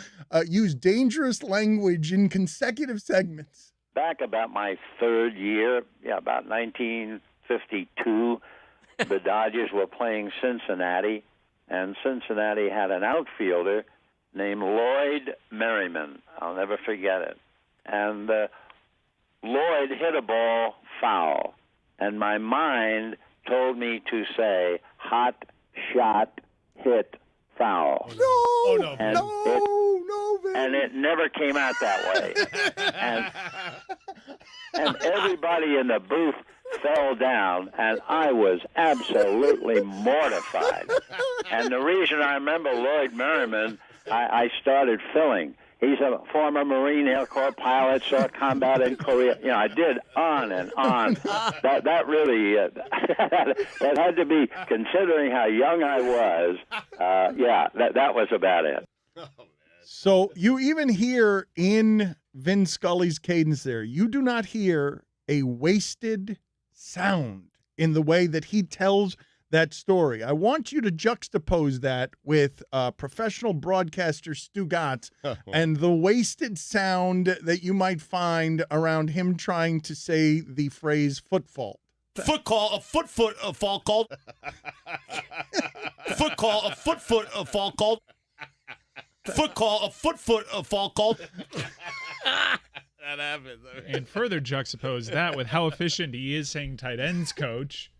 used dangerous language in consecutive segments. Back about my third year, about 1952, the Dodgers were playing Cincinnati, and Cincinnati had an outfielder named Lloyd Merriman. I'll never forget it. And Lloyd hit a ball foul, and my mind told me to say, hot shot hit foul. No, And no, and it never came out that way. And everybody in the booth fell down, and I was absolutely mortified. And the reason I remember Lloyd Merriman, I started filling. He's a former Marine Air Corps pilot, saw combat in Korea. You know, I did on and on. That really, that had to be, considering how young I was, that was about it. So you even hear in Vin Scully's cadence there, you do not hear a wasted sound in the way that he tells that story. I want you to juxtapose that with professional broadcaster Stugotz and the wasted sound that you might find around him trying to say the phrase foot fault. Foot call, a foot fault called. Foot call, a foot fault called. Foot call, a foot fault called. That happens. And further juxtapose that with how efficient he is saying tight ends coach.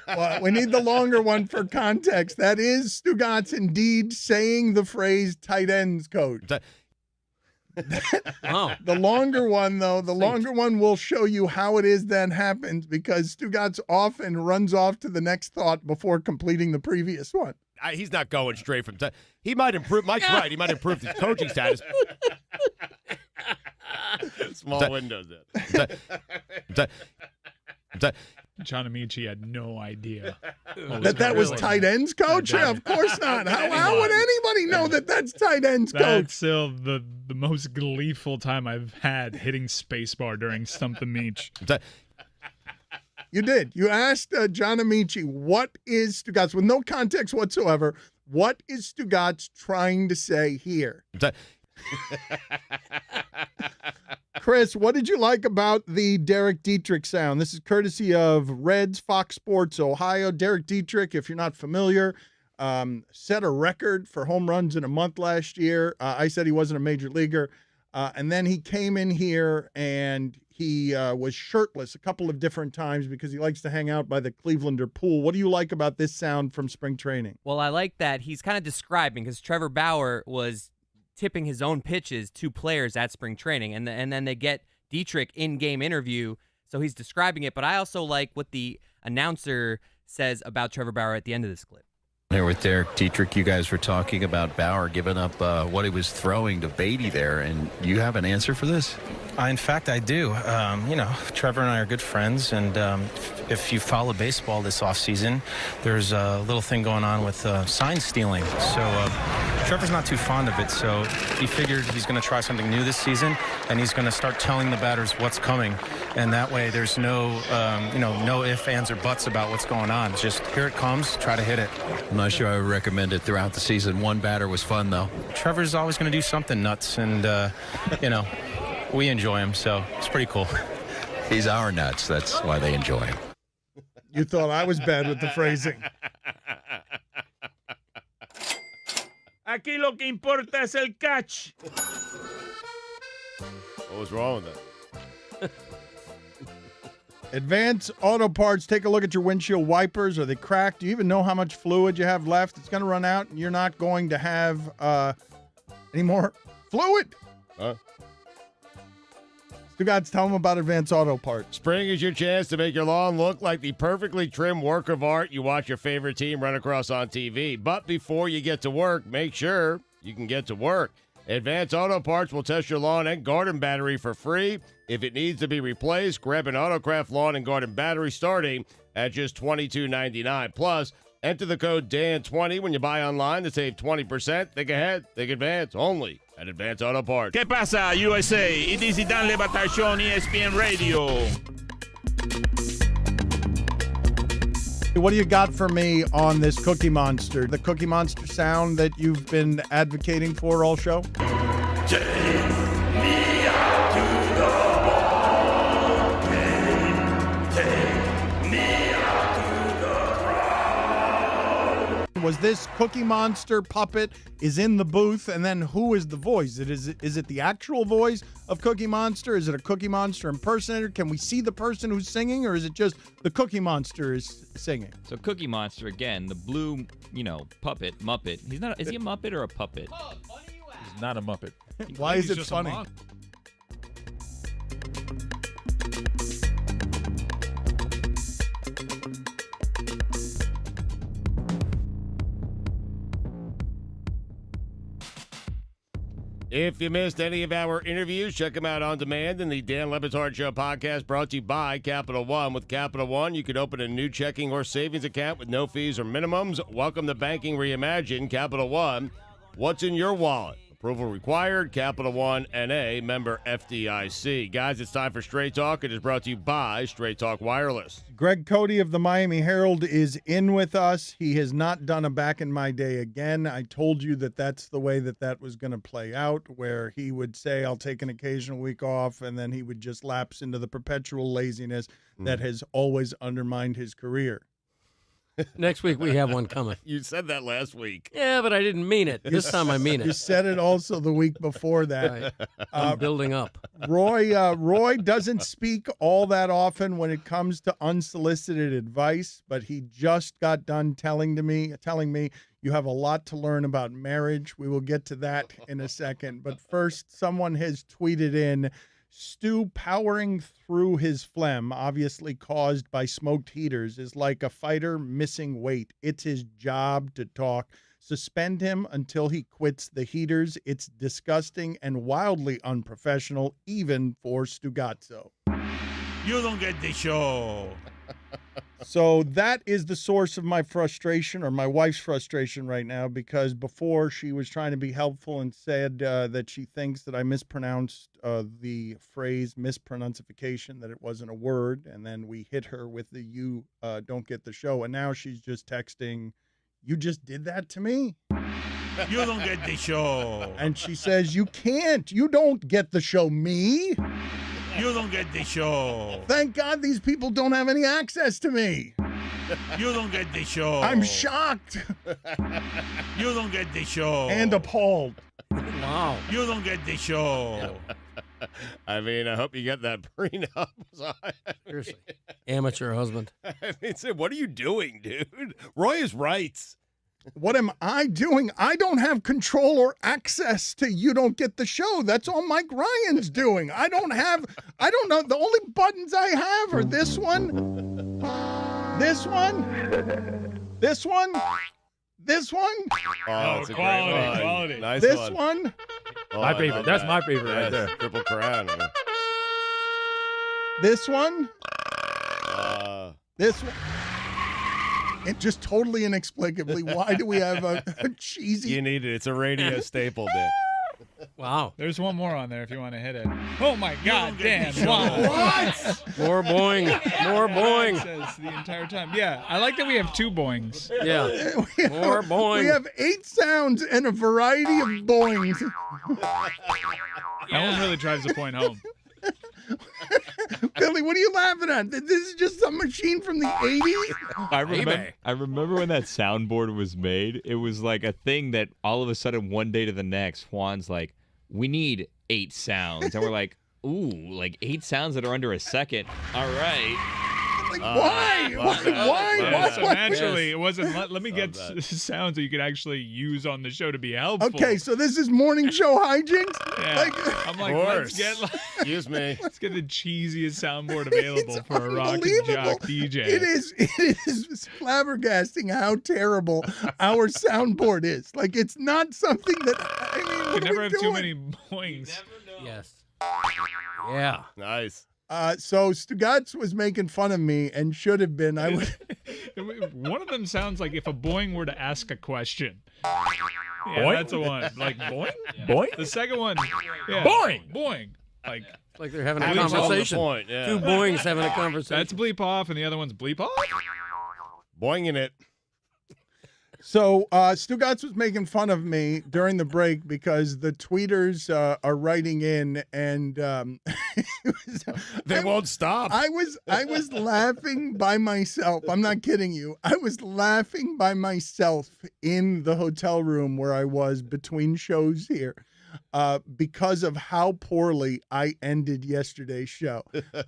Well, we need the longer one for context. That is Stugotz indeed saying the phrase tight ends coach. Wow. The longer one, though, the longer one will show you how it is that happens, because Stugotz often runs off to the next thought before completing the previous one. He's not going straight from. He might improve. Mike's right. He might improve his coaching status. Small windows. John Amici had no idea that was tight ends coach. Yeah, of course not. How would anybody know that that's tight ends coach? That's still the most gleeful time I've had hitting spacebar during Stump the Meach. You did. You asked John Amici, what is Stugotz, with no context whatsoever, what is Stugotz trying to say here? Chris, what did you like about the Derek Dietrich sound? This is courtesy of Reds, Fox Sports, Ohio. Derek Dietrich, if you're not familiar, set a record for home runs in a month last year. I said he wasn't a major leaguer. And then he came in here and he was shirtless a couple of different times because he likes to hang out by the Clevelander pool. What do you like about this sound from spring training? Well, I like that he's kind of describing, because Trevor Bauer was tipping his own pitches to players at spring training, and then they get Dietrich in-game interview, so he's describing it. But I also like what the announcer says about Trevor Bauer at the end of this clip. There with Derek Dietrich, you guys were talking about Bauer giving up what he was throwing to Beatty there, and you have an answer for this? In fact, I do. Trevor and I are good friends, and if you follow baseball this offseason, there's a little thing going on with sign stealing. So Trevor's not too fond of it, so he figured he's going to try something new this season, and he's going to start telling the batters what's coming, and that way there's no ifs, ands, or buts about what's going on. Just here it comes, try to hit it. I'm not sure I would recommend it throughout the season. One batter was fun, though. Trevor's always going to do something nuts, and, we enjoy him, so it's pretty cool. He's our nuts. That's why they enjoy him. You thought I was bad with the phrasing. Aquí lo que importa es el catch. What was wrong with that? Advance Auto Parts, take a look at your windshield wipers. Are they cracked? Do you even know how much fluid you have left? It's going to run out, and you're not going to have any more fluid. Stugotz, tell them about Advance Auto Parts. Spring is your chance to make your lawn look like the perfectly trimmed work of art you watch your favorite team run across on TV. But before you get to work, make sure you can get to work. Advance Auto Parts will test your lawn and garden battery for free. If it needs to be replaced, grab an Autocraft lawn and garden battery starting at just $22.99. Plus, enter the code DAN20 when you buy online to save 20%. Think ahead, think Advance, only at Advance Auto Parts. ¿Qué pasa, USA? It is the Dan Le Batard Show on ESPN Radio. What do you got for me on this Cookie Monster? The Cookie Monster sound that you've been advocating for all show? Take me out to the ball game. Take me out to the crowd. Was this Cookie Monster puppet is in the booth, and then who is the voice? Is it the actual voice of Cookie Monster? Is it a Cookie Monster impersonator? Can we see the person who's singing, or is it just the Cookie Monster is singing? So Cookie Monster, again, the blue, puppet, Muppet. Is he a Muppet or a puppet? He's not a Muppet. Why is it funny? If you missed any of our interviews, check them out on demand in the Dan Le Batard Show podcast, brought to you by Capital One. With Capital One, you can open a new checking or savings account with no fees or minimums. Welcome to Banking Reimagined. Capital One, what's in your wallet? Approval required. Capital One N.A., member FDIC. Guys, it's time for Straight Talk. It is brought to you by Straight Talk Wireless. Greg Cote of the Miami Herald is in with us. He has not done a Back in My Day again. I told you that that's the way that was going to play out, where he would say, I'll take an occasional week off, and then he would just lapse into the perpetual laziness that has always undermined his career. Next week we have one coming. You said that last week. Yeah, but I didn't mean it. This time I mean it. You said it also the week before that. Right. I'm building up. Roy doesn't speak all that often when it comes to unsolicited advice, but he just got done telling me you have a lot to learn about marriage. We will get to that in a second. But first, someone has tweeted in, Stu powering through his phlegm, obviously caused by smoked heaters, is like a fighter missing weight. It's his job to talk. Suspend him until he quits the heaters. It's disgusting and wildly unprofessional, even for Stugotz. You don't get the show. So that is the source of my frustration, or my wife's frustration right now, because before she was trying to be helpful and said that she thinks that I mispronounced the phrase mispronouncification, that it wasn't a word, and then we hit her with the you don't get the show, and now she's just texting, you just did that to me? You don't get the show. And she says, you don't get the show, me. You don't get the show. Thank God these people don't have any access to me. You don't get the show. I'm shocked. You don't get the show. And appalled. Wow. You don't get the show. I mean, I hope you get that prenup. Seriously. Amateur husband. I mean, what are you doing, dude? Roy is right. What am I doing? I don't have control or access to You Don't Get the Show. That's all Mike Ryan's doing. I don't know. The only buttons I have are this one, this one, this one, this one. Oh, it's a quality. Nice this one. Oh, my favorite. That's my favorite right there. Triple Crown. This one. This one. And just totally inexplicably, why do we have a cheesy... You need it. It's a radio staple, dude. Wow. There's one more on there if you want to hit it. Oh, my God, Dan. Wow. What? More boing. More boing. Says the entire time. Yeah, I like that we have 2 boings. Yeah. More boing. We have 8 sounds and a variety of boings. That one really drives the point home. Billy, what are you laughing at? This is just some machine from the 80s? I remember when that soundboard was made. It was like a thing that all of a sudden, one day to the next, Juan's like, we need 8 sounds. And we're like, ooh, like 8 sounds that are under a second. All right. Like, why? Why? So naturally, it wasn't, let me get sounds that you could actually use on the show to be helpful. Okay, so this is morning show hijinks? Yeah. I'm like, let's get Excuse me. Let's get the cheesiest soundboard available for a rock and jock DJ. It is flabbergasting how terrible our soundboard is. Like, it's not something that, I mean, You what never are we have doing? too many boings. Yes. Yeah. Nice. So Stugotz was making fun of me and should have been. One of them sounds like if a boing were to ask a question. Yeah, Boing? that's a one. Like boing? Yeah. Boing? The second one. Yeah. Boing! Boing. Like they're having a Bleep off the conversation. point, yeah. 2 boings having a conversation. That's bleep off, and the other one's bleep off? Boinging it. So Stugotz was making fun of me during the break because the tweeters are writing in, and they won't stop. I was laughing by myself. I'm not kidding you. I was laughing by myself in the hotel room where I was between shows here. Because of how poorly I ended yesterday's show.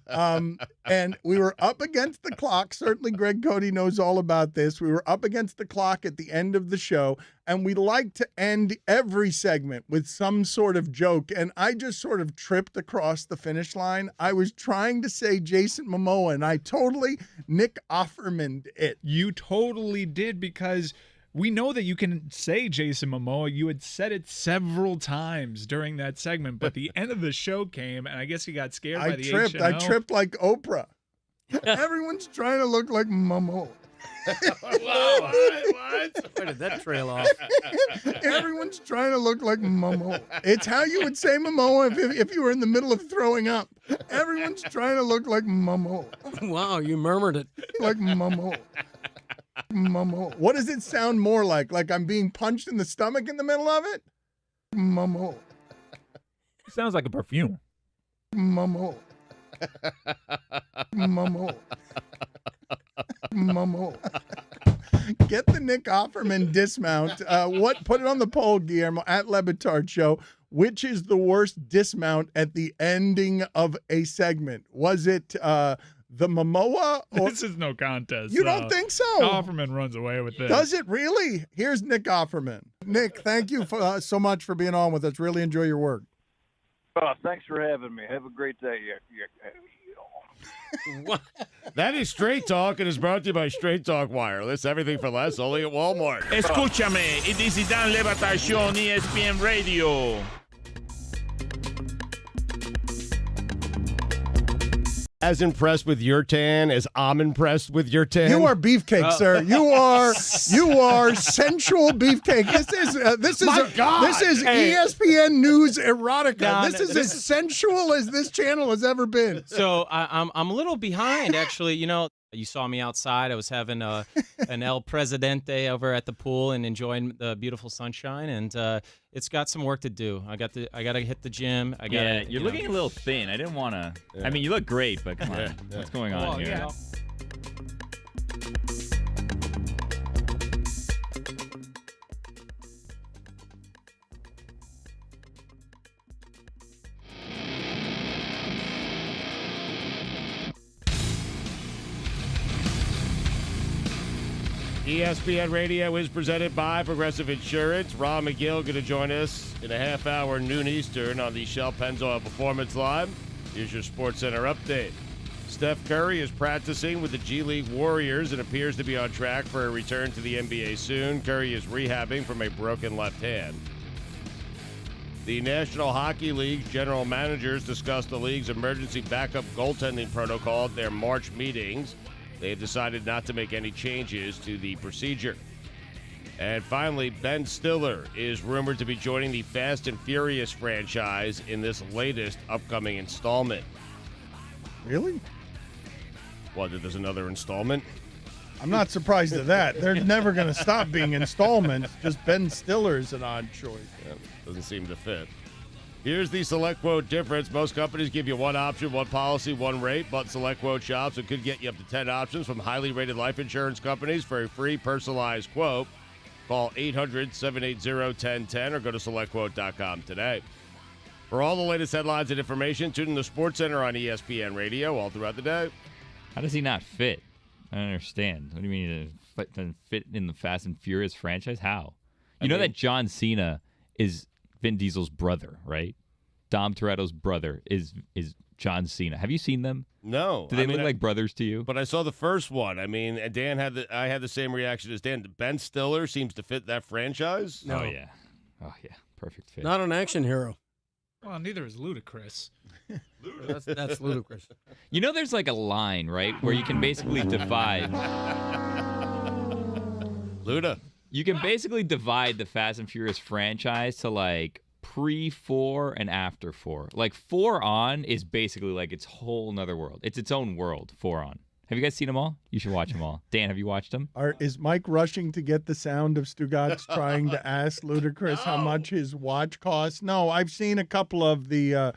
And we were up against the clock. Certainly Greg Cote knows all about this. We were up against the clock at the end of the show, and we like to end every segment with some sort of joke, and I just sort of tripped across the finish line. I was trying to say Jason Momoa, and I totally Nick Offerman'd it. You totally did, because we know that you can say Jason Momoa. You had said it several times during that segment, but the end of the show came, and I guess you got scared by the tripped. HNO. I tripped like Oprah. Everyone's trying to look like Momoa. What? Where did that trail off? Everyone's trying to look like Momoa. It's how you would say Momoa if you were in the middle of throwing up. Everyone's trying to look like Momoa. Wow, you murmured it. Like Momoa. Momo. What does it sound more like? Like I'm being punched in the stomach in the middle of it? Momo. Sounds like a perfume. Momo. Momo. Momo. Get the Nick Offerman dismount. Put it on the poll, Guillermo, at Batard Show. Which is the worst dismount at the ending of a segment? Was it the Momoa? This is no contest. You don't think so? Offerman runs away with this. Does it really? Here's Nick Offerman. Nick, thank you so much for being on with us. Really enjoy your work. Thanks for having me. Have a great day. That is Straight Talk, and is brought to you by Straight Talk Wireless. Everything for less, only at Walmart. Escúchame, it is the Dan Le Batard Show on ESPN Radio. As impressed with your tan as I'm impressed with your tan. You are beefcake, sir. You are sensual beefcake. This is ESPN News erotica. Don, this is as sensual as this channel has ever been. So I'm a little behind, actually. You know, you saw me outside. I was having an El Presidente over at the pool and enjoying the beautiful sunshine. And it's got some work to do. I got to hit the gym. You're looking a little thin. I didn't want to. Yeah. I mean, you look great, but come on, what's going on here? Yeah. ESPN Radio is presented by Progressive Insurance. Ron Magill going to join us in a half hour, noon Eastern, on the Shell Pennzoil Performance Line. Here's your SportsCenter update. Steph Curry is practicing with the G League Warriors and appears to be on track for a return to the NBA soon. Curry is rehabbing from a broken left hand. The National Hockey League general managers discussed the league's emergency backup goaltending protocol at their March meetings. They have decided not to make any changes to the procedure. And finally, Ben Stiller is rumored to be joining the Fast and Furious franchise in this latest upcoming installment. Really? What, there's another installment? I'm not surprised at that. They're never going to stop being installments. Just Ben Stiller is an odd choice. Yeah, doesn't seem to fit. Here's the SelectQuote difference. Most companies give you one option, one policy, one rate, but SelectQuote shops it could get you up to 10 options from highly rated life insurance companies for a free personalized quote. Call 800-780-1010 or go to SelectQuote.com today. For all the latest headlines and information, tune in the SportsCenter on ESPN Radio all throughout the day. How does he not fit? I don't understand. What do you mean to fit in the Fast and Furious franchise? How? You know that John Cena is Vin Diesel's brother, right? Dom Toretto's brother is John Cena. Have you seen them? No. Do they look like brothers to you? But I saw the first one. I mean, I had the same reaction as Dan. Ben Stiller seems to fit that franchise. No. Oh yeah. Perfect fit. Not an action hero. Well, neither is Ludacris. That's ludicrous. You know, there's like a line, right, where you can basically divide. Luda. You can basically divide the Fast and Furious franchise to like pre-4 and after 4. Like 4 on is basically like its whole nother world. It's its own world. 4 on. Have you guys seen them all? You should watch them all. Dan, have you watched them? Is Mike rushing to get the sound of Stugotz trying to ask Ludacris how much his watch costs? No, I've seen a couple of the,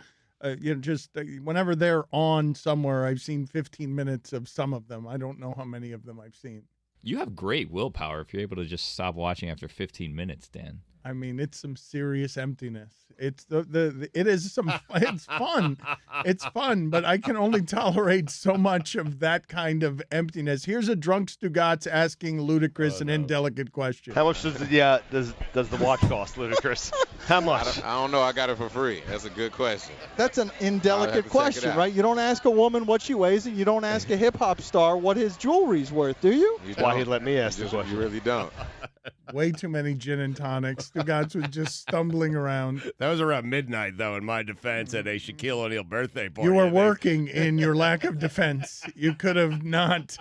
whenever they're on somewhere, I've seen 15 minutes of some of them. I don't know how many of them I've seen. You have great willpower if you're able to just stop watching after 15 minutes, Dan. I mean, it's some serious emptiness. It's it's fun. It's fun, but I can only tolerate so much of that kind of emptiness. Here's a drunk Stugotz asking Ludacris an indelicate question. How much does the watch cost, Ludacris? How much? I don't know. I got it for free. That's a good question. That's an indelicate question, right? You don't ask a woman what she weighs, and you don't ask a hip-hop star what his jewelry's worth, do you? That's why he let me ask the question. You really don't. Way too many gin and tonics. Stugotz was just stumbling around. That was around midnight, though, in my defense, at a Shaquille O'Neal birthday party. You were working in your lack of defense. You could have not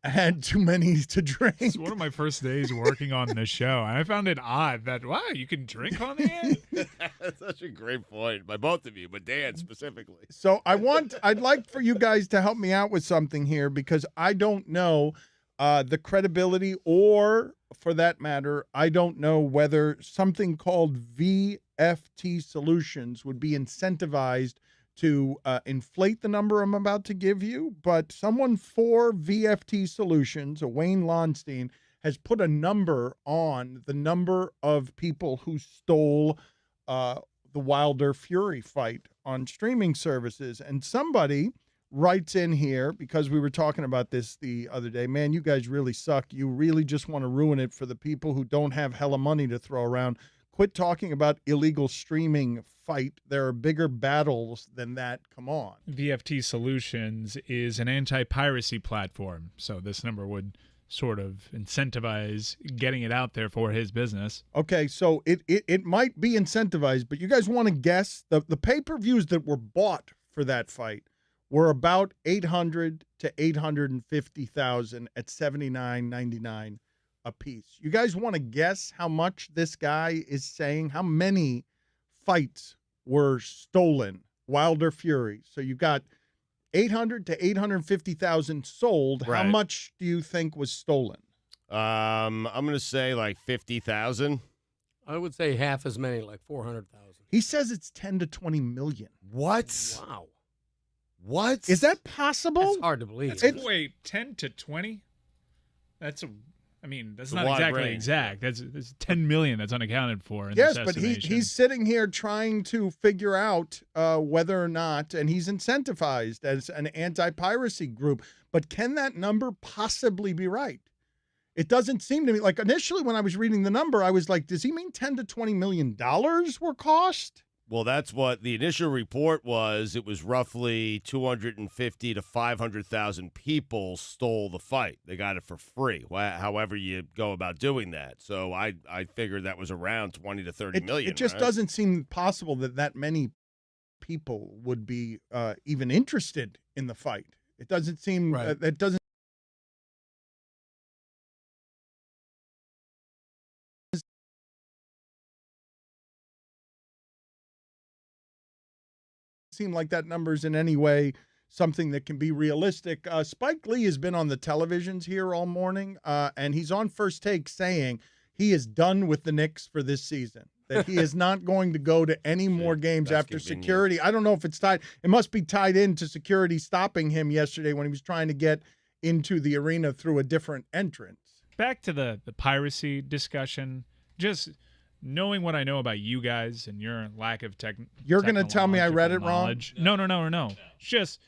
had too many to drink. It's one of my first days working on the show, and I found it odd that, wow, you can drink on the air? That's such a great point by both of you, but Dan specifically. So I'd like for you guys to help me out with something here, because I don't know the credibility, or for that matter, I don't know whether something called VFT Solutions would be incentivized to inflate the number I'm about to give you. But someone for VFT Solutions, Wayne Lonstein, has put a number on the number of people who stole the Wilder Fury fight on streaming services. And somebody writes in here, because we were talking about this the other day, man, you guys really suck. You really just want to ruin it for the people who don't have hella money to throw around. Quit talking about illegal streaming fight. There are bigger battles than that. Come on. VFT Solutions is an anti-piracy platform, so this number would sort of incentivize getting it out there for his business. Okay, so it might be incentivized, but you guys want to guess the pay-per-views that were bought for that fight were about 800 to 850,000 at $79.99 a piece. You guys want to guess how much this guy is saying? How many fights were stolen? Wilder Fury. So you got 800 to 850,000 sold. Right. How much do you think was stolen? I'm going to say like 50,000. I would say half as many, like 400,000. He says it's 10 to 20 million. What? Wow. What? Is that possible? It's hard to believe. Wait, 10 to 20? That's It's a not wide exactly range. exact. That's 10 million that's unaccounted for in Yes, this but estimation. he's sitting here trying to figure out whether or not, and he's incentivized as an anti-piracy group, but can that number possibly be right? It doesn't seem to me, like initially when I was reading the number, I was like, does he mean 10 to $20 million were cost? Well, that's what the initial report was. It was roughly 250 to 500,000 people stole the fight. They got it for free, however you go about doing that. So I figured that was around 20 to 30 million. It just right? doesn't seem possible that many people would be even interested in the fight. It doesn't seem, that doesn't seem like that number's in any way something that can be realistic. Spike Lee has been on the televisions here all morning, and he's on First Take saying he is done with the Knicks for this season, that he is not going to go to any more games after convenient. security. I don't know if it's tied. It must be tied into security stopping him yesterday when he was trying to get into the arena through a different entrance. Back to the piracy discussion, just knowing what I know about you guys and your lack of You're going to tell me I read it wrong? No. It's just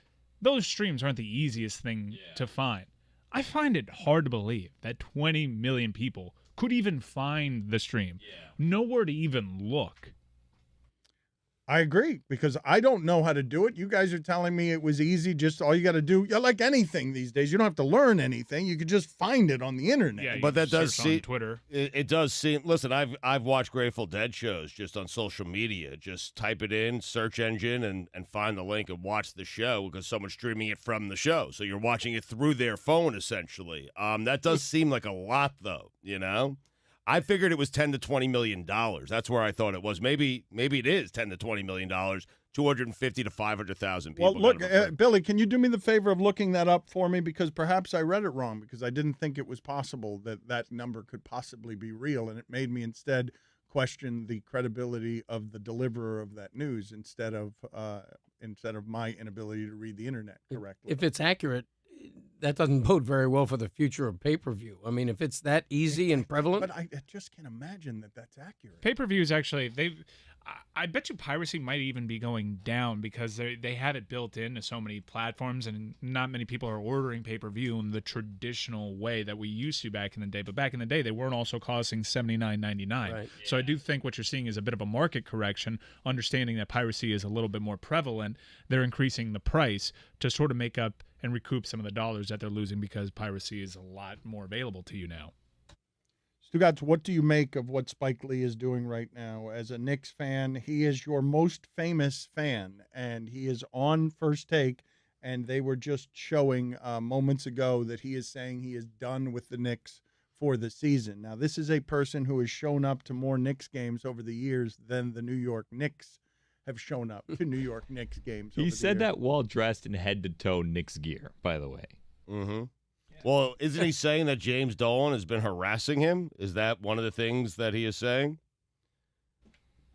those streams aren't the easiest thing to find. I find it hard to believe that 20 million people could even find the stream. Nowhere to even look. I agree, because I don't know how to do it. You guys are telling me it was easy, just all you got to do. Like anything these days, you don't have to learn anything. You could just find it on the internet. Yeah, But that does search on seem Twitter. It does seem. Listen, I've watched Grateful Dead shows just on social media. Just type it in, search engine, and find the link and watch the show, because someone's streaming it from the show. So you're watching it through their phone essentially. That does seem like a lot, though. You know. I figured it was $10 to $20 million. That's where I thought it was. Maybe it is $10 to $20 million. 250 to 500,000 people. Well, look, Billy, can you do me the favor of looking that up for me? Because perhaps I read it wrong, because I didn't think it was possible that that number could possibly be real, and it made me instead question the credibility of the deliverer of that news instead of my inability to read the internet correctly. If it's accurate, that doesn't bode very well for the future of pay-per-view. I mean, if it's that easy and prevalent. But I just can't imagine that that's accurate. Pay-per-view is actually I bet you piracy might even be going down because they have it built into so many platforms, and not many people are ordering pay-per-view in the traditional way that we used to back in the day. But back in the day, they weren't also costing $79.99. Right. So I do think what you're seeing is a bit of a market correction, understanding that piracy is a little bit more prevalent. They're increasing the price to sort of make up and recoup some of the dollars that they're losing because piracy is a lot more available to you now. Stugotz, what do you make of what Spike Lee is doing right now? As a Knicks fan, he is your most famous fan, and he is on First Take, and they were just showing moments ago that he is saying he is done with the Knicks for the season. Now, this is a person who has shown up to more Knicks games over the years than the New York Knicks have shown up to New York Knicks games. He said that while dressed in head-to-toe Knicks gear, by the way. Mm-hmm. Well, isn't he saying that James Dolan has been harassing him? Is that one of the things that he is saying?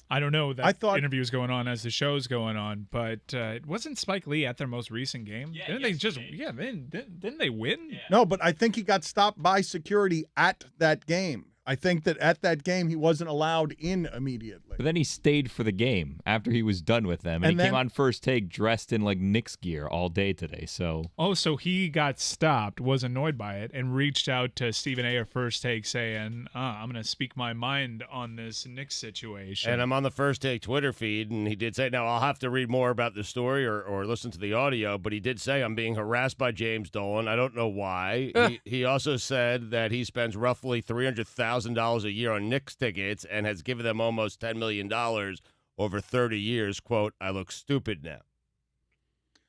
I don't know. That interview is going on as the show's going on, but it wasn't Spike Lee at their most recent game. Yeah, didn't they just? Yeah, didn't they win? Yeah. No, but I think he got stopped by security at that game. I think that at that game he wasn't allowed in immediately. But then he stayed for the game after he was done with them, and he came on First Take dressed in like Knicks gear all day today. So so he got stopped, was annoyed by it, and reached out to Stephen A. or First Take saying, "I'm going to speak my mind on this Knicks situation." And I'm on the First Take Twitter feed, and he did say, now I'll have to read more about the story or listen to the audio, but he did say, I'm being harassed by James Dolan. I don't know why. He also said that he spends roughly $300,000 a year on Knicks tickets and has given them almost $10 million over 30 years. Quote, I look stupid now.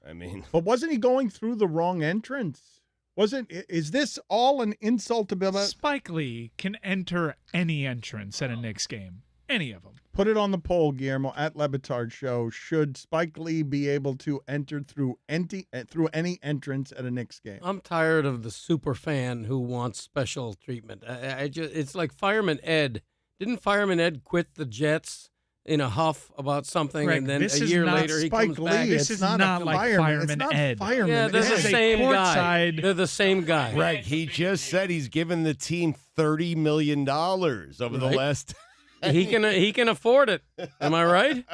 I mean. But wasn't he going through the wrong entrance? Is this all an insult to Bill? Spike Lee can enter any entrance at a Knicks game. Any of them. Put it on the poll, Guillermo, at Batard Show. Should Spike Lee be able to enter through any entrance at a Knicks game? I'm tired of the super fan who wants special treatment. It's like Fireman Ed. Didn't Fireman Ed quit the Jets in a huff about something, Greg, and then a year later he comes back? This is not like Fireman Ed. Fireman. Yeah, they're the same guy. They're the same guy. Greg, he just said he's given the team $30 million over the last. He can afford it. Am I right?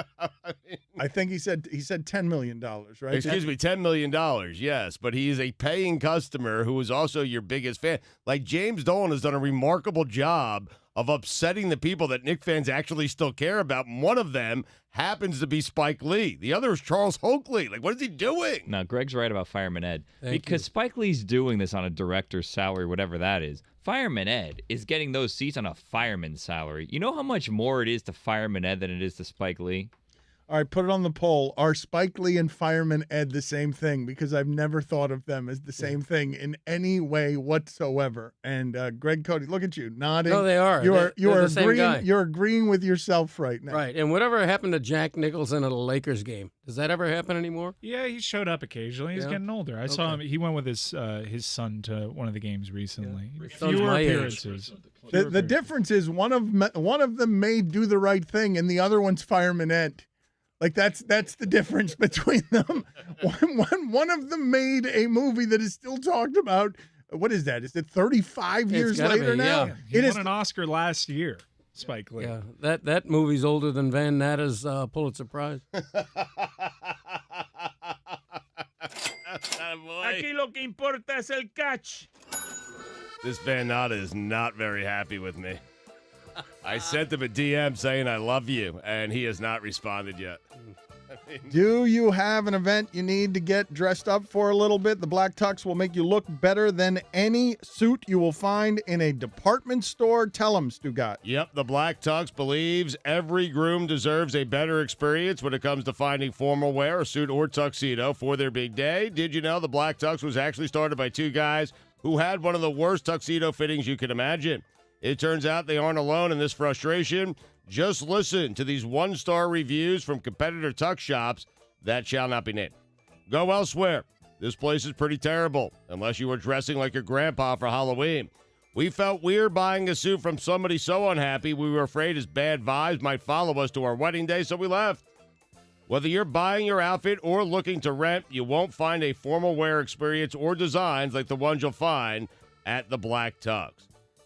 I think he said $10 million, right? Excuse me, $10 million, yes. But he is a paying customer who is also your biggest fan. Like, James Dolan has done a remarkable job of upsetting the people that Knicks fans actually still care about. And one of them happens to be Spike Lee. The other is Charles Oakley. Like, what is he doing? No, Greg's right about Fireman Ed. Because Spike Lee's doing this on a director's salary, whatever that is. Fireman Ed is getting those seats on a fireman's salary. You know how much more it is to Fireman Ed than it is to Spike Lee? All right, put it on the poll. Are Spike Lee and Fireman Ed the same thing? Because I've never thought of them as the same thing in any way whatsoever. And Greg Cote, look at you nodding. No, they are. You are the same agreeing. guy. You're agreeing with yourself right now. Right. And whatever happened to Jack Nicholson at a Lakers game? Does that ever happen anymore? Yeah, he showed up occasionally. He's getting older. I saw him. He went with his son to one of the games recently. Fewer appearances. The difference is one of them may do the right thing, and the other one's Fireman Ed. Like that's the difference between them. One of them made a movie that is still talked about. What is that? Is it 35 years later now? Yeah. He won an Oscar last year, Spike Lee. Yeah, that movie's older than Van Natta's Pulitzer Prize. Aquí lo que importa es el catch. This Van Natta is not very happy with me. I sent him a DM saying I love you, and he has not responded yet. Do you have an event you need to get dressed up for a little bit? The Black Tux will make you look better than any suit you will find in a department store. Tell them, Stugotz. Yep, the Black Tux believes every groom deserves a better experience when it comes to finding formal wear, a suit or tuxedo for their big day. Did you know the Black Tux was actually started by two guys who had one of the worst tuxedo fittings you could imagine? It turns out they aren't alone in this frustration. Just listen to these one-star reviews from competitor tuck shops that shall not be named. Go elsewhere. This place is pretty terrible, unless you were dressing like your grandpa for Halloween. We felt weird buying a suit from somebody so unhappy we were afraid his bad vibes might follow us to our wedding day, so we left. Whether you're buying your outfit or looking to rent, you won't find a formal wear experience or designs like the ones you'll find at the Black Tux.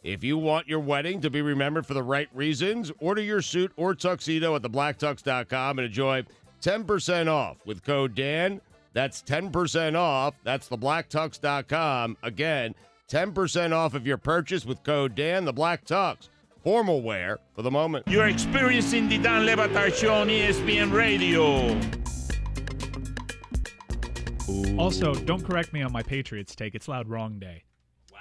If you want your wedding to be remembered for the right reasons, order your suit or tuxedo at theblacktux.com and enjoy 10% off with code Dan. That's 10% off. That's theblacktux.com. Again, 10% off of your purchase with code Dan. The Black Tux. Formal wear for the moment. You're experiencing the Dan Le Batard Show on ESPN Radio. Also, don't correct me on my Patriots take. It's loud wrong day.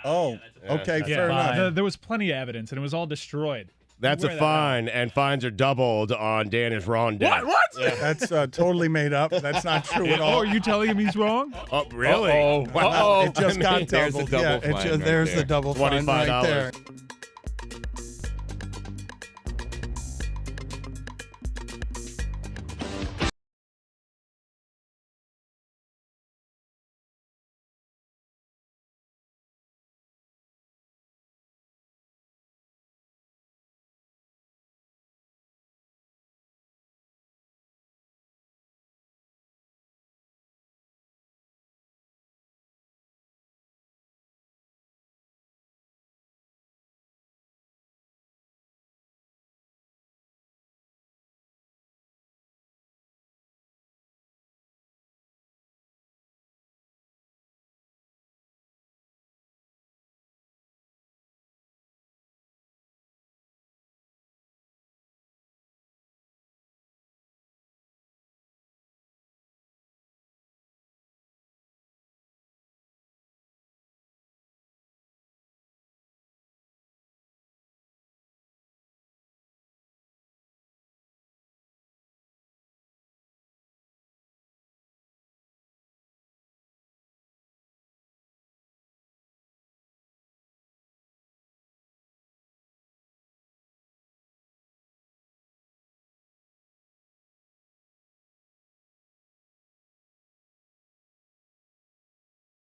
Oh, okay, fair enough. There was plenty of evidence, and it was all destroyed. That's a fine, and fines are doubled on Dan is wrong day. What? Yeah. That's totally made up. That's not true at all. Oh, are you telling him he's wrong? Oh, really? Wow. It just got doubled. There's the double fine right there.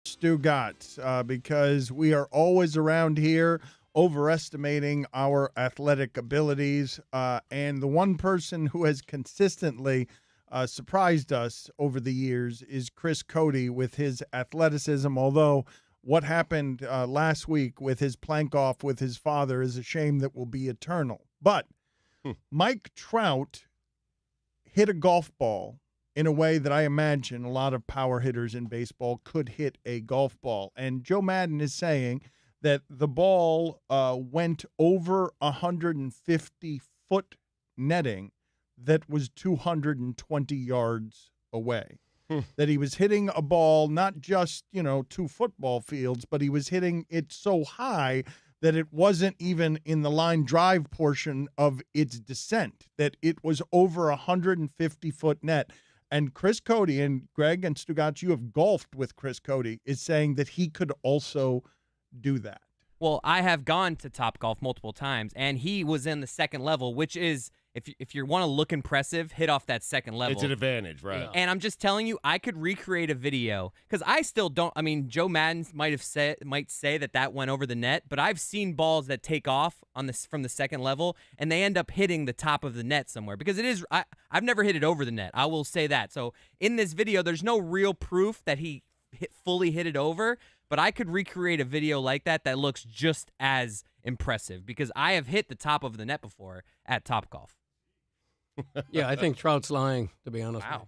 Stugotz, because we are always around here overestimating our athletic abilities. And the one person who has consistently surprised us over the years is Chris Cote with his athleticism, although what happened last week with his plank off with his father is a shame that will be eternal. But Mike Trout hit a golf ball in a way that I imagine a lot of power hitters in baseball could hit a golf ball. And Joe Madden is saying that the ball went over 150-foot netting that was 220 yards away. That he was hitting a ball, not just, 2 football fields, but he was hitting it so high that it wasn't even in the line drive portion of its descent, that it was over 150-foot net. And Chris Cote, and Greg and Stugotz, you have golfed with Chris Cote, is saying that he could also do that. Well, I have gone to Topgolf multiple times, and he was in the second level, which is, if you want to look impressive, hit off that second level. It's an advantage, right? And I'm just telling you, I could recreate a video, because I still don't. I mean, Joe Madden might say that went over the net, but I've seen balls that take off from the second level, and they end up hitting the top of the net somewhere, because it is. I've never hit it over the net. I will say that. So in this video, there's no real proof that he fully hit it over. But I could recreate a video like that looks just as impressive, because I have hit the top of the net before at Topgolf. Yeah, I think Trout's lying, to be honest. Wow.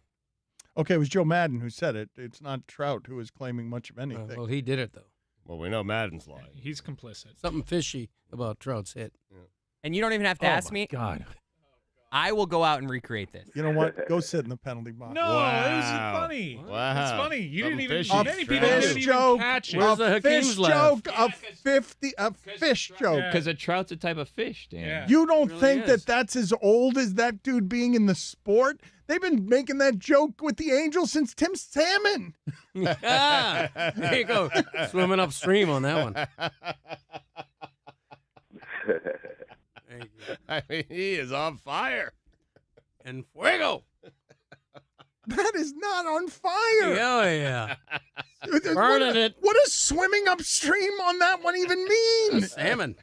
Okay, it was Joe Madden who said it. It's not Trout who is claiming much of anything. Well, he did it, though. Well, we know Madden's lying. He's complicit. Something fishy about Trout's hit. Yeah. And you don't even have to ask me. God. I will go out and recreate this. You know what? Go sit in the penalty box. No, it was funny. Wow. It's funny. You Something didn't even. fishy. Many people Fish didn't even joke. catch it. Where's the A fish Hakeem's laugh? joke. A fish joke. Because a trout's a type of fish, Dan. Yeah. You don't really think is. that's as old as that dude being in the sport? They've been making that joke with the Angels since Tim Salmon. There you go. Swimming upstream on that one. Thank you. I mean, he is on fire. And fuego. That is not on fire. Oh, yeah. Burning it. What does swimming upstream on that one even mean? The salmon.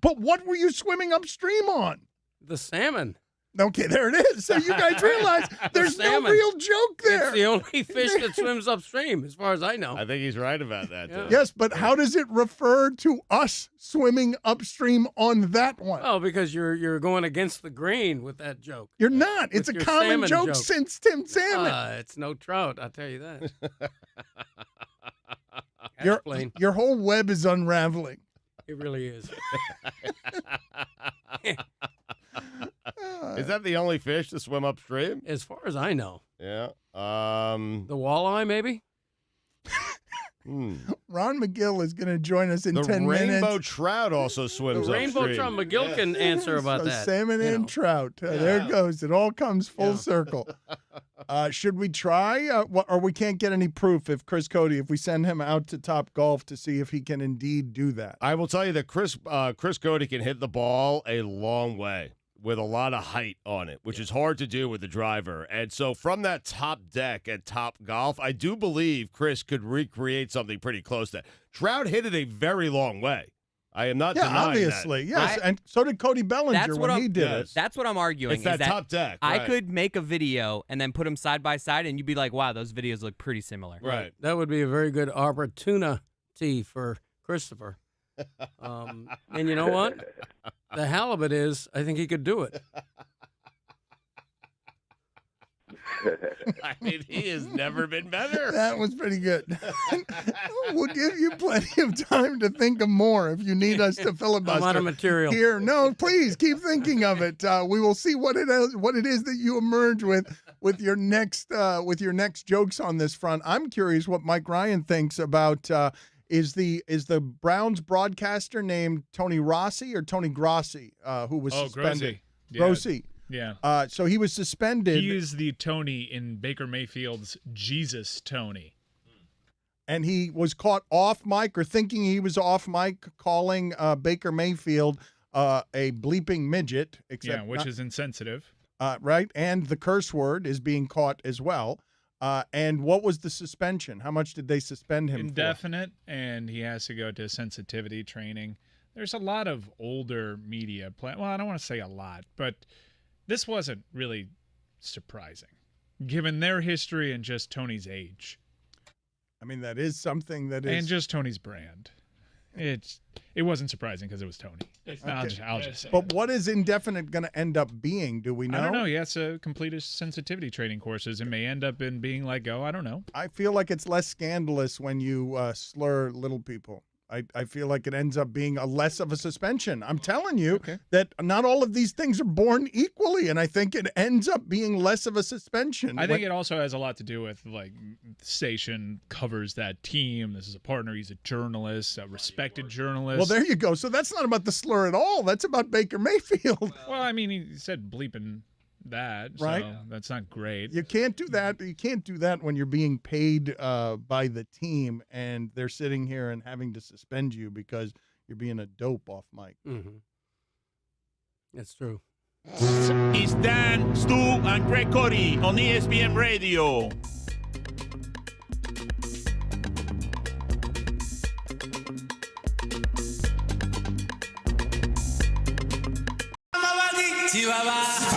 But what were you swimming upstream on? The salmon. Okay, there it is. So you guys realize there's no salmon. real joke there. It's the only fish that swims upstream, as far as I know. I think he's right about that, too. Yes, but how does it refer to us swimming upstream on that one? Oh, because you're going against the grain with that joke. You're not. It's a With your common salmon joke joke. since Tim Salmon. It's no trout, I'll tell you that. Your whole web is unraveling. It really is. Is that the only fish to swim upstream? As far as I know. Yeah. The walleye, maybe? Ron Magill is going to join us in The 10 minutes. rainbow trout also swims The rainbow upstream. trout, McGill can answer about So that. salmon and trout. There it goes. It all comes full circle. Should we try? Or we can't get any proof if Chris Cote, if we send him out to Top Golf to see if he can indeed do that. I will tell you that Chris Cote can hit the ball a long way with a lot of height on it, which is hard to do with the driver. And so from that top deck at Top Golf, I do believe Chris could recreate something pretty close to that. Trout hit it a very long way. I am not denying obviously, that. yes. And so did Cody Bellinger when he did it. That's what I'm arguing. It's that is top deck, I right. could make a video and then put them side by side, and you'd be like, wow, those videos look pretty similar. Right. That would be a very good opportunity for Christopher. And you know what? The halibut is, I think he could do it. I mean, he has never been better. That was pretty good. We'll give you plenty of time to think of more if you need us to filibuster. I'm out of material. Here, no, please keep thinking of it. We will see what it is that you emerge with your next jokes on this front. I'm curious what Mike Ryan thinks about. Is the Browns broadcaster named Tony Rossi or Tony Grossi, who was suspended? Grossi. Yeah. Yeah. So he was suspended. He is the Tony in Baker Mayfield's Jesus Tony. And he was caught off mic or thinking he was off mic calling Baker Mayfield a bleeping midget. Except which is insensitive. Right? And the curse word is being caught as well. And what was the suspension? How much did they suspend him Indefinite, and he has to go to sensitivity training. There's a lot of older media. Well, I don't want to say a lot, but this wasn't really surprising, given their history and just Tony's age. I mean, that is something that is... And just Tony's brand. It wasn't surprising because it was Tony. I'll just say But what is indefinite going to end up being? Do we know? I don't know. He has to complete his sensitivity training courses. It may end up in being let go. I don't know. I feel like it's less scandalous when you slur little people. I feel like it ends up being a less of a suspension. I'm telling you that not all of these things are born equally, and I think it ends up being less of a suspension. I think it also has a lot to do with, like, the station covers that team. This is a partner. He's a journalist, a respected journalist. Well, there you go. So that's not about the slur at all. That's about Baker Mayfield. Well, I mean, he said bleeping that, Right. so that's not great. You can't do that. You can't do that when you're being paid by the team and they're sitting here and having to suspend you because you're being a dope off mic. Mm-hmm. That's true. It's Dan, Stu, and Greg Cote on ESPN Radio.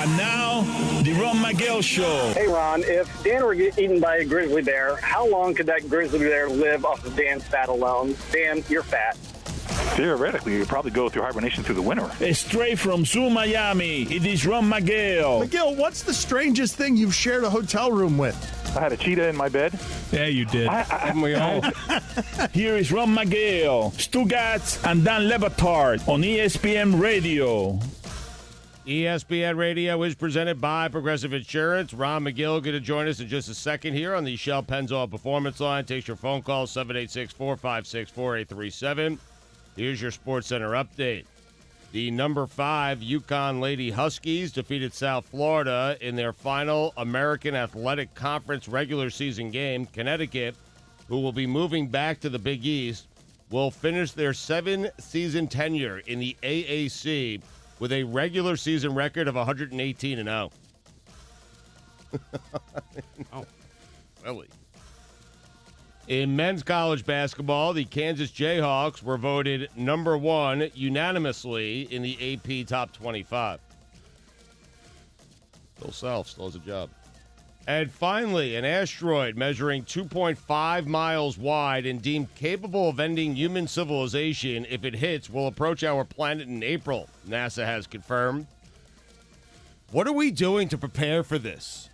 And now, the Ron Magill Show. Hey, Ron, if Dan were eaten by a grizzly bear, how long could that grizzly bear live off of Dan's fat alone? Dan, you're fat. Theoretically, you probably go through hibernation through the winter. Straight from Zoo, Miami, it is Ron Magill. McGill, what's the strangest thing you've shared a hotel room with? I had a cheetah in my bed. Yeah, you did. We all. Here is Ron Magill, Stugotz, and Dan Batard on ESPN Radio. ESPN Radio is presented by Progressive Insurance. Ron Magill going to join us in just a second here on the Shell Pennzoil Performance Line. Takes your phone call, 786-456-4837. Here's your SportsCenter update. The number 5 Yukon Lady Huskies defeated South Florida in their final American Athletic Conference regular season game. Connecticut, who will be moving back to the Big East, will finish their 7-season tenure in the AAC with a regular season record of 118-0. Oh, really? In men's college basketball, the Kansas Jayhawks were voted number 1 unanimously in the AP Top 25. Bill Self still has a job. And finally, an asteroid measuring 2.5 miles wide and deemed capable of ending human civilization if it hits will approach our planet in April, NASA has confirmed. What are we doing to prepare for this?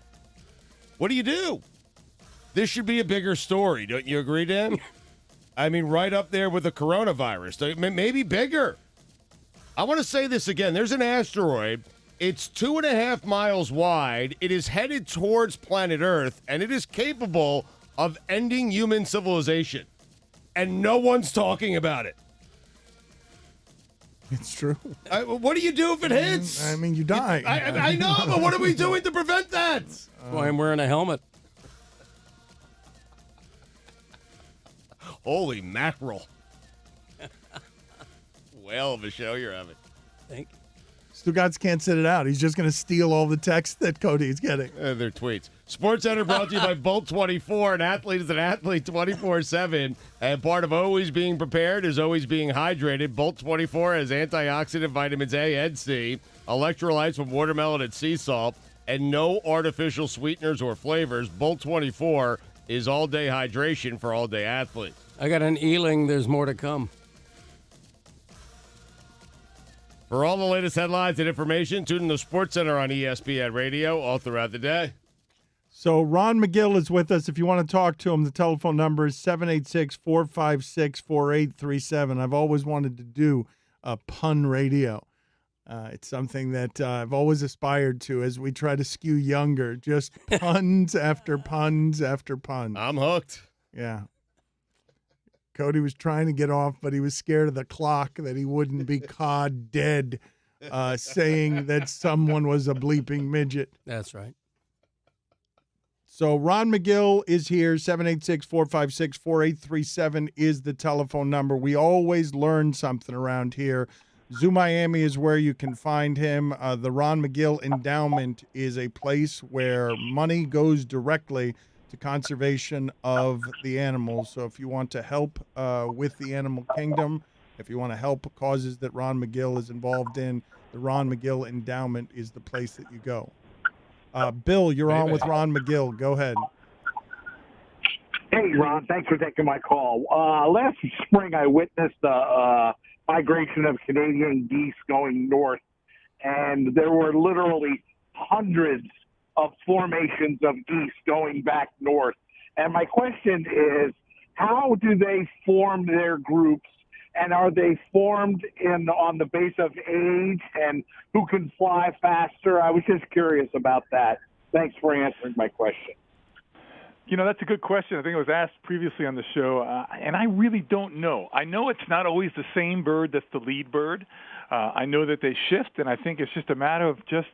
What do you do? This should be a bigger story, don't you agree, Dan? I mean, right up there with the coronavirus. Maybe bigger. I want to say this again. There's an asteroid. It's 2.5 miles wide. It is headed towards planet Earth, and it is capable of ending human civilization. And no one's talking about it. It's true. What do you do if it hits? I mean, you die. I know, but what are we doing to prevent that? That's why I'm wearing a helmet. Holy mackerel. Whale of a show you're having. Thank you. Stugotz can't sit it out. He's just going to steal all the texts that Cody's getting. Their tweets. SportsCenter brought to you by Bolt 24. An athlete is an athlete 24/7. And part of always being prepared is always being hydrated. Bolt 24 has antioxidant vitamins A and C, electrolytes from watermelon and sea salt, and no artificial sweeteners or flavors. Bolt 24 is all-day hydration for all-day athletes. I got an Ealing. There's more to come. For all the latest headlines and information, tune in to SportsCenter on ESPN Radio all throughout the day. So Ron Magill is with us. If you want to talk to him, the telephone number is 786-456-4837. I've always wanted to do a pun radio. It's something that I've always aspired to as we try to skew younger. Just puns after puns after puns. I'm hooked. Yeah. Cody was trying to get off, but he was scared of the clock that he wouldn't be caught dead saying that someone was a bleeping midget. That's right. So Ron Magill is here. 786-456-4837 is the telephone number. We always learn something around here. Zoo Miami is where you can find him. The Ron Magill Endowment is a place where money goes directly to conservation of the animals. So if you want to help with the animal kingdom, if you want to help causes that Ron Magill is involved in, the Ron Magill Endowment is the place that you go. Bill, you're on with Ron Magill. Go ahead. Hey, Ron. Thanks for taking my call. Last spring, I witnessed the migration of Canadian geese going north, and there were literally hundreds of formations of geese going back north. And my question is, how do they form their groups, and are they formed on the base of age and who can fly faster? I was just curious about that. Thanks for answering my question. You know, that's a good question. I think it was asked previously on the show, and I really don't know. I know it's not always the same bird that's the lead bird. I know that they shift, and I think it's just a matter of just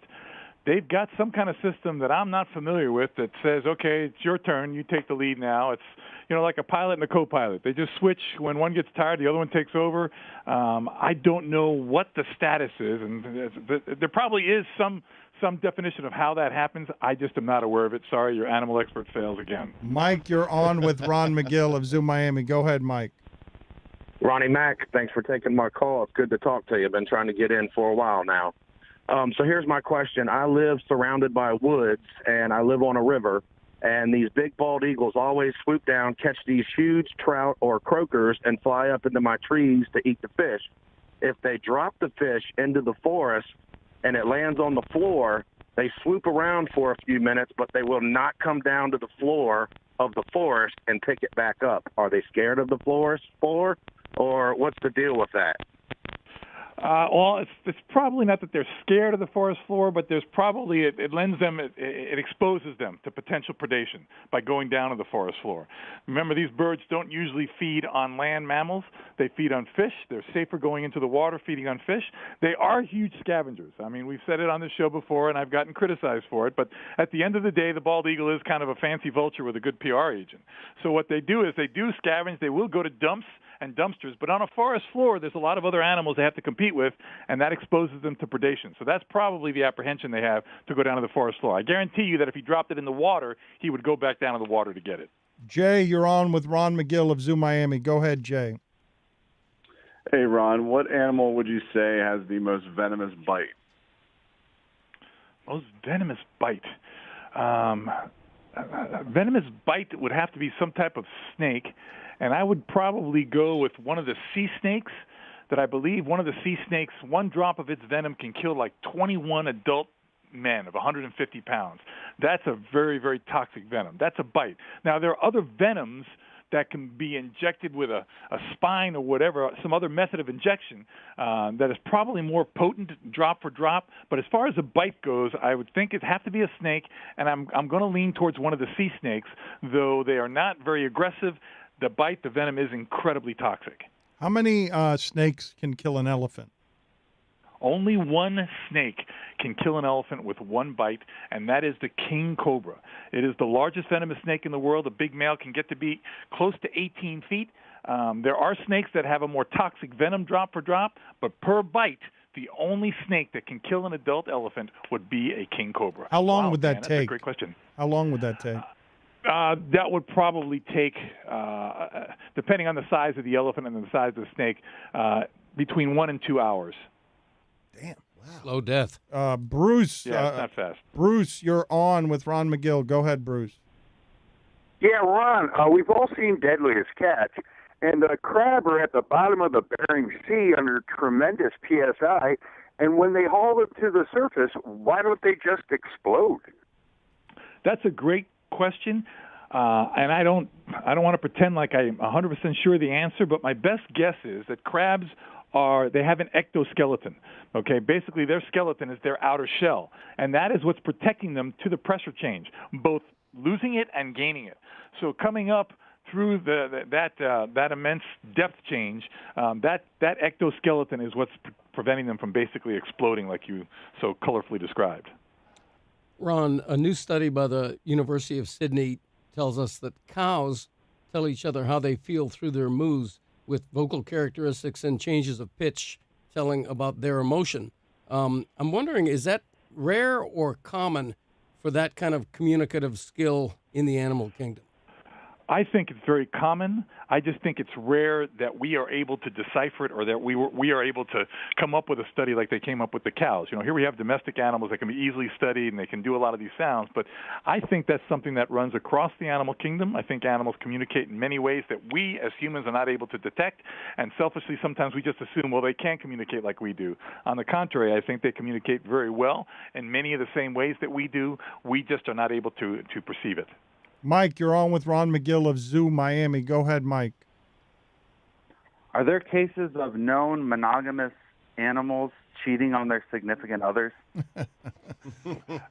they've got some kind of system that I'm not familiar with that says, okay, it's your turn. You take the lead now. It's, you know, like a pilot and a co-pilot. They just switch. When one gets tired, the other one takes over. I don't know what the status is, and there probably is some definition of how that happens. I just am not aware of it. Sorry, your animal expert fails again. Mike, you're on with Ron Magill of Zoo Miami. Go ahead, Mike. Ronnie Mack, thanks for taking my call. It's good to talk to you. I've been trying to get in for a while now. So here's my question. I live surrounded by woods, and I live on a river, and these big bald eagles always swoop down, catch these huge trout or croakers, and fly up into my trees to eat the fish. If they drop the fish into the forest and it lands on the floor, they swoop around for a few minutes, but they will not come down to the floor of the forest and pick it back up. Are they scared of the floor, or what's the deal with that? Well, it's probably not that they're scared of the forest floor, but there's probably it lends them, it exposes them to potential predation by going down to the forest floor. Remember, these birds don't usually feed on land mammals. They feed on fish. They're safer going into the water feeding on fish. They are huge scavengers. I mean, we've said it on this show before, and I've gotten criticized for it, but at the end of the day, the bald eagle is kind of a fancy vulture with a good PR agent. So what they do is they do scavenge. They will go to dumps and dumpsters, but on a forest floor, there's a lot of other animals they have to compete with, and that exposes them to predation. So that's probably the apprehension they have to go down to the forest floor. I guarantee you that if he dropped it in the water, he would go back down to the water to get it. Jay, you're on with Ron Magill of Zoo Miami. Go ahead, Jay. Hey, Ron, what animal would you say has the most venomous bite? Most venomous bite? Venomous bite would have to be some type of snake. And I would probably go with one of the sea snakes that I believe one of the sea snakes, one drop of its venom can kill like 21 adult men of 150 pounds. That's a very, very toxic venom. That's a bite. Now, there are other venoms that can be injected with a spine or whatever, some other method of injection that is probably more potent drop for drop. But as far as a bite goes, I would think it'd have to be a snake, and I'm going to lean towards one of the sea snakes, though they are not very aggressive. The bite, the venom is incredibly toxic. How many snakes can kill an elephant? Only one snake can kill an elephant with one bite, and that is the king cobra. It is the largest venomous snake in the world. A big male can get to be close to 18 feet. There are snakes that have a more toxic venom drop for drop, but per bite, the only snake that can kill an adult elephant would be a king cobra. How long would that take? take? That's a great question. How long would that take? That would probably take, depending on the size of the elephant and the size of the snake, between 1 and 2 hours. Damn. Wow. Slow death. Bruce. Yeah, it's not fast. Bruce, you're on with Ron Magill. Go ahead, Bruce. Yeah, Ron, we've all seen Deadliest Catch, and the crab are at the bottom of the Bering Sea under tremendous PSI, and when they haul them to the surface, why don't they just explode? That's a great question, and I don't want to pretend like I'm 100% sure of the answer, but my best guess is that crabs they have an ectoskeleton. Okay, basically their skeleton is their outer shell, and that is what's protecting them to the pressure change, both losing it and gaining it. So coming up through that immense depth change, that ectoskeleton is what's preventing them from basically exploding like you so colorfully described. Ron, a new study by the University of Sydney tells us that cows tell each other how they feel through their moos, with vocal characteristics and changes of pitch telling about their emotion. I'm wondering, is that rare or common for that kind of communicative skill in the animal kingdom? I think it's very common. I just think it's rare that we are able to decipher it, or that we are able to come up with a study like they came up with the cows. You know, here we have domestic animals that can be easily studied and they can do a lot of these sounds, but I think that's something that runs across the animal kingdom. I think animals communicate in many ways that we as humans are not able to detect, and selfishly sometimes we just assume, well, they can't communicate like we do. On the contrary, I think they communicate very well in many of the same ways that we do. We just are not able to perceive it. Mike, you're on with Ron Magill of Zoo Miami. Go ahead, Mike. Are there cases of known monogamous animals cheating on their significant others?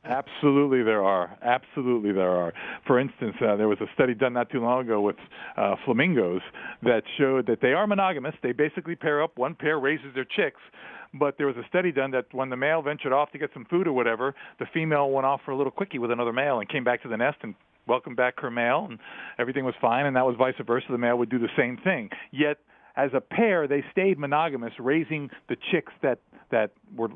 Absolutely there are. Absolutely there are. For instance, there was a study done not too long ago with flamingos that showed that they are monogamous. They basically pair up. One pair raises their chicks. But there was a study done that when the male ventured off to get some food or whatever, the female went off for a little quickie with another male and came back to the nest and welcomed back her male, and everything was fine, and that was vice versa. The male would do the same thing. Yet, as a pair, they stayed monogamous, raising the chicks that were,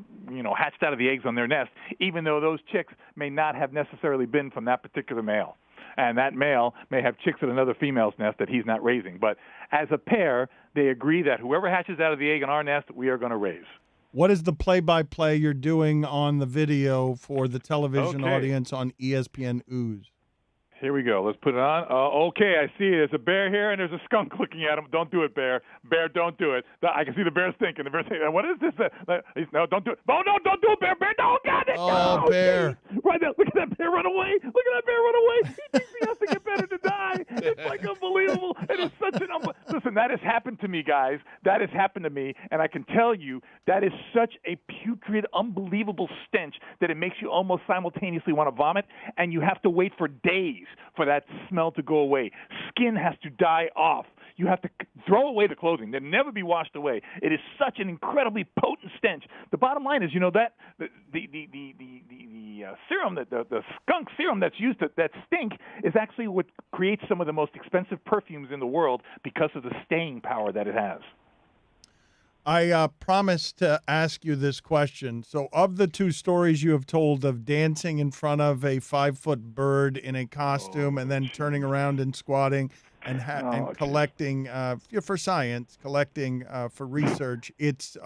hatched out of the eggs on their nest, even though those chicks may not have necessarily been from that particular male. And that male may have chicks at another female's nest that he's not raising. But as a pair, they agree that whoever hatches out of the egg in our nest, we are going to raise. What is the play-by-play you're doing on the video for the television audience on ESPN Ooze? Here we go. Let's put it on. Okay, I see there's a bear here and there's a skunk looking at him. Don't do it, bear. Bear, don't do it. I can see the bear's thinking. The bear's thinking, what is this? No, don't do it. No, don't do it, bear. Bear, no, got it. Oh, no, bear. Right there. Look at that bear run away. Look at that bear run away. He thinks he has to get better to die. It's like unbelievable. It is such an Listen, that has happened to me, guys. That has happened to me, and I can tell you that is such a putrid, unbelievable stench that it makes you almost simultaneously want to vomit, and you have to wait for days for that smell to go away. Skin has to die off. You have to throw away the clothing. They'll never be washed away. It is such an incredibly potent stench. The bottom line is, that the serum, the skunk serum that's used that stink is actually what creates some of the most expensive perfumes in the world because of the staying power that it has. I promised to ask you this question. So, of the two stories you have told of dancing in front of a 5-foot bird in a costume and then turning around and squatting and collecting for science, collecting for research, it's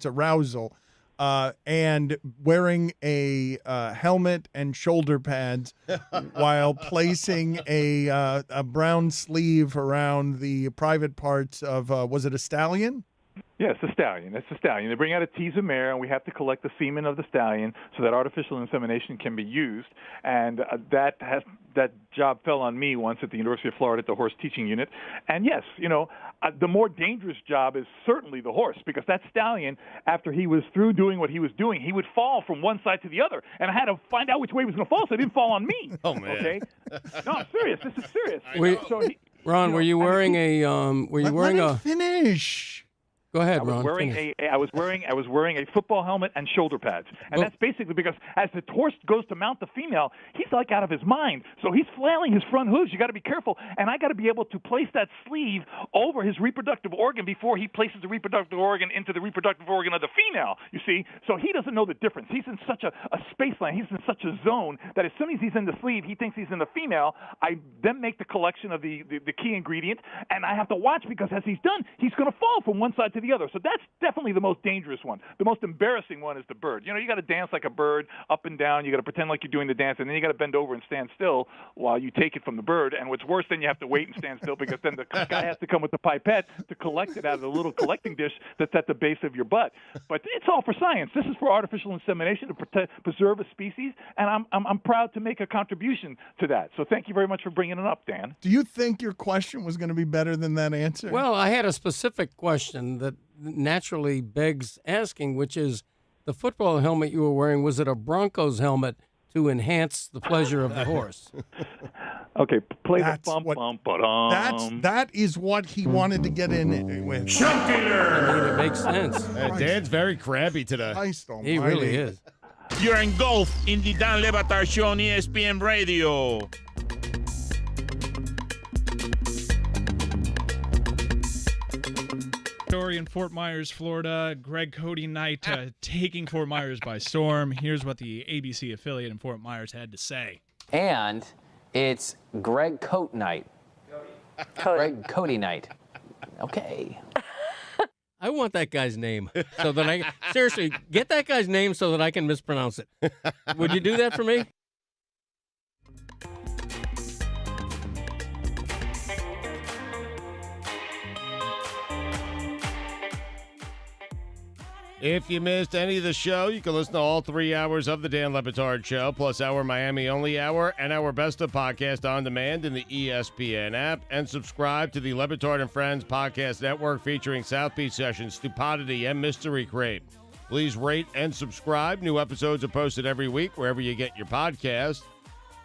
arousal. And wearing a helmet and shoulder pads while placing a brown sleeve around the private parts of, was it a stallion? Yes, a stallion. It's a stallion. They bring out a teaser mare, and we have to collect the semen of the stallion so that artificial insemination can be used. And that job fell on me once at the University of Florida at the horse teaching unit. And yes, the more dangerous job is certainly the horse, because that stallion, after he was through doing what he was doing, he would fall from one side to the other, and I had to find out which way he was going to fall so it didn't fall on me. Oh man! Okay, no, I'm serious. This is serious. Ron, were you wearing a finish? Go ahead, I was Ron. wearing a football helmet and shoulder pads, and that's basically because as the horse goes to mount the female, he's like out of his mind, so he's flailing his front hooves. You got to be careful, and I got to be able to place that sleeve over his reproductive organ before he places the reproductive organ into the reproductive organ of the female. You see, so he doesn't know the difference. He's in such a space line. He's in such a zone that as soon as he's in the sleeve, he thinks he's in the female. I then make the collection of the key ingredient, and I have to watch because as he's done, he's going to fall from one side to the other. So that's definitely the most dangerous one. The most embarrassing one is the bird. You got to dance like a bird, up and down. You got to pretend like you're doing the dance, and then you got to bend over and stand still while you take it from the bird. And what's worse, then you have to wait and stand still because then the guy has to come with the pipette to collect it out of the little collecting dish that's at the base of your butt. But it's all for science. This is for artificial insemination to preserve a species, and I'm proud to make a contribution to that. So thank you very much for bringing it up, Dan. Do you think your question was going to be better than that answer? Well, I had a specific question that naturally begs asking, which is the football helmet you were wearing, was it a Broncos helmet to enhance the pleasure of the horse? Okay, play the bump, bump, ba-dum. That is what he wanted to get in with. I mean, it makes sense. Dan's very crabby today. He really is. You're engulfed in the Dan Le Batard Show on ESPN Radio. Story in Fort Myers, Florida. Greg Cote night taking Fort Myers by storm. Here's what the ABC affiliate in Fort Myers had to say. And it's Greg Cote night. Greg Cote night. Okay. I want that guy's name so that I seriously get that guy's name so that I can mispronounce it. Would you do that for me? If you missed any of the show, you can listen to all 3 hours of the Dan Le Batard Show, plus our Miami-only hour and our Best of podcast on demand in the ESPN app. And subscribe to the Le Batard and Friends podcast network featuring South Beach Sessions, Stupidity, and Mystery Crate. Please rate and subscribe. New episodes are posted every week wherever you get your podcast.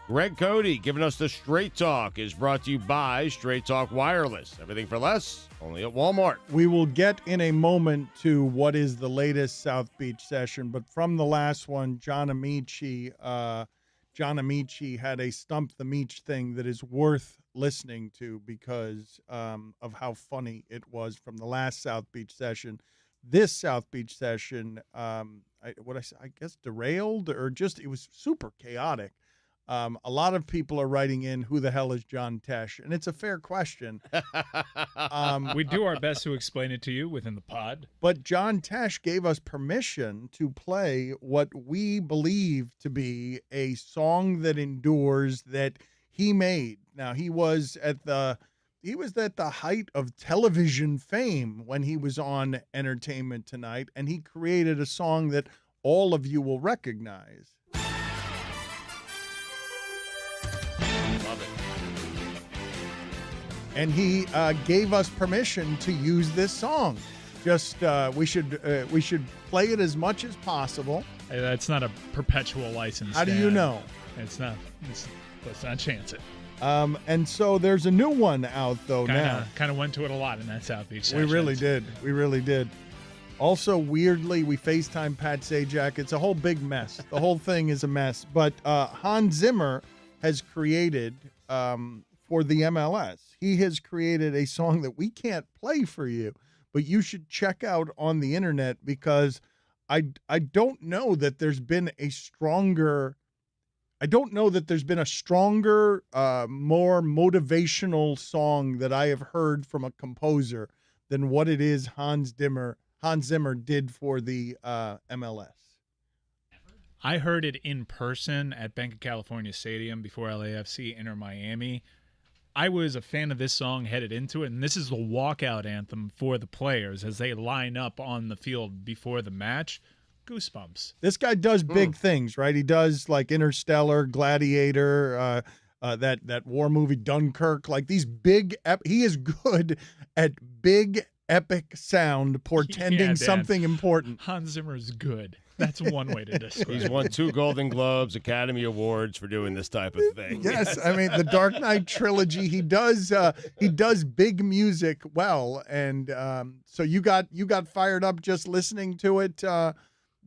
Greg Cote giving us the Straight Talk is brought to you by Straight Talk Wireless. Everything for less, only at Walmart. We will get in a moment to what is the latest South Beach session, but from the last one, John Amici had a Stump the Meech thing that is worth listening to because of how funny it was from the last South Beach session. This South Beach session, I guess derailed or just it was super chaotic. A lot of people are writing in, who the hell is John Tesh? And it's a fair question. We do our best to explain it to you within the pod. But John Tesh gave us permission to play what we believe to be a song that endures that he made. Now, he was at the height of television fame when he was on Entertainment Tonight, and he created a song that all of you will recognize. and he gave us permission to use this song. Just we should play it as much as possible. Hey, that's not a perpetual license. How do you Dan. know? It's not. Let's not chance it. And so there's a new one out though now. Kind of went to it a lot in that South Beach We session. really did. We really did. Also, weirdly, we FaceTime Pat Sajak. It's a whole big mess. The whole thing is a mess. But Hans Zimmer has created, for the MLS, he has created a song that we can't play for you, but you should check out on the internet because I don't know that there's been a stronger more motivational song that I have heard from a composer than what it is Hans Zimmer did for the MLS. I heard it in person at Bank of California Stadium before LAFC enter Miami. I was a fan of this song headed into it, and this is the walkout anthem for the players as they line up on the field before the match. Goosebumps. This guy does big things, right? He does like Interstellar, Gladiator, that war movie Dunkirk, like these big. He is good at big epic sound portending Dan. something important. Hans Zimmer is good. That's one way to describe it. He's won 2 Golden Globes, Academy Awards for doing this type of thing. Yes, I mean the Dark Knight trilogy. He does big music well, and so you got fired up just listening to it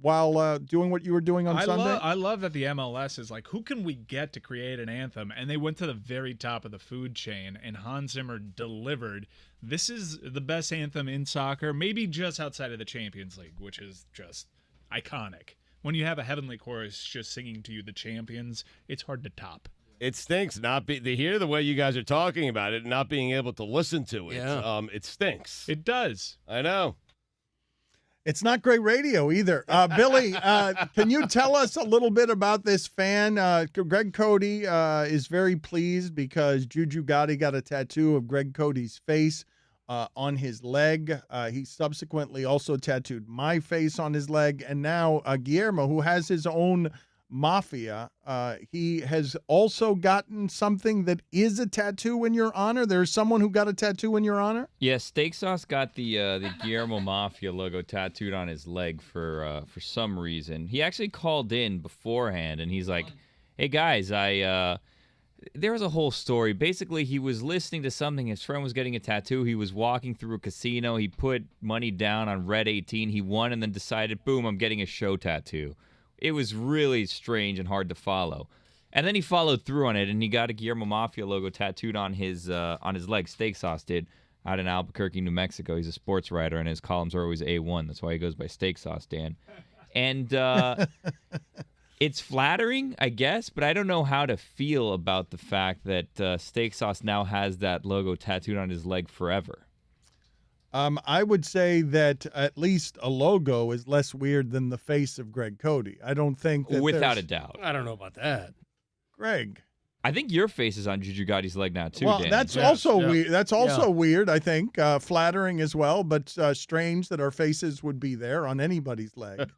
while doing what you were doing on Sunday. I love that the MLS is like, who can we get to create an anthem? And they went to the very top of the food chain, and Hans Zimmer delivered. This is the best anthem in soccer, maybe just outside of the Champions League, which is just iconic. When you have a heavenly chorus just singing to you the champions, it's hard to top. It stinks to hear the way you guys are talking about it and not being able to listen to it. Yeah. It stinks. It does. I know. It's not great radio either. Billy, can you tell us a little bit about this fan? Greg Cote is very pleased because Juju Gotti got a tattoo of Greg Cote's face on his leg. He subsequently also tattooed my face on his leg. And now Guillermo, who has his own mafia, he has also gotten something that is a tattoo in your honor. There's someone who got a tattoo in your honor? Yeah, Steak Sauce got the Guillermo Mafia logo tattooed on his leg for some reason. He actually called in beforehand, and he's like, hey, guys, there was a whole story. Basically, he was listening to something. His friend was getting a tattoo. He was walking through a casino. He put money down on Red 18. He won and then decided, boom, I'm getting a show tattoo. It was really strange and hard to follow. And then he followed through on it, and he got a Guillermo Mafia logo tattooed on his leg. Steak Sauce did, out in Albuquerque, New Mexico. He's a sports writer, and his columns are always A1. That's why he goes by Steak Sauce, Dan. And it's flattering, I guess, but I don't know how to feel about the fact that Steak Sauce now has that logo tattooed on his leg forever. I would say that at least a logo is less weird than the face of Greg Cote. I don't think that Without a doubt. I don't know about that. Greg. I think your face is on Juju Gotti's leg now, too, Well, Dan. that's also weird. That's also weird, I think. Flattering as well, but strange that our faces would be there on anybody's leg.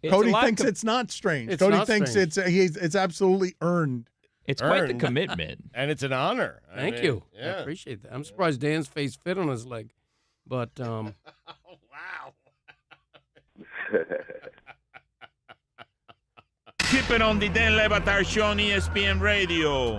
Cody thinks it's not strange. Cody thinks it's absolutely earned. It's quite the commitment. And it's an honor. Thank you. I Yeah. appreciate that. I'm surprised Dan's face fit on his leg. But Wow. Keep it on the Dan Le Batard Show on ESPN Radio.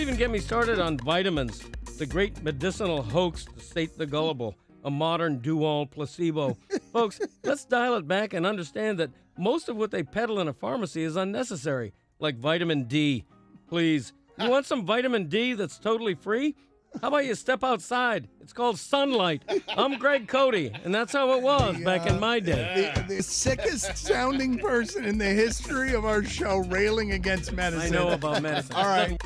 even get me started on vitamins, the great medicinal hoax to sate the gullible, a modern do-all placebo. Folks, let's dial it back and understand that most of what they peddle in a pharmacy is unnecessary, like vitamin D. Please, you want some vitamin D that's totally free? How about you step outside? It's called sunlight. I'm Greg Cote, and that's how it was back in my day. The sickest sounding person in the history of our show railing against medicine. I know about medicine. All right.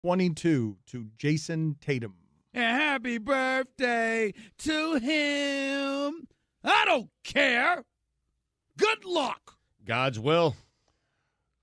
22 to Jason Tatum. Happy birthday to him. I don't care. Good luck. God's will.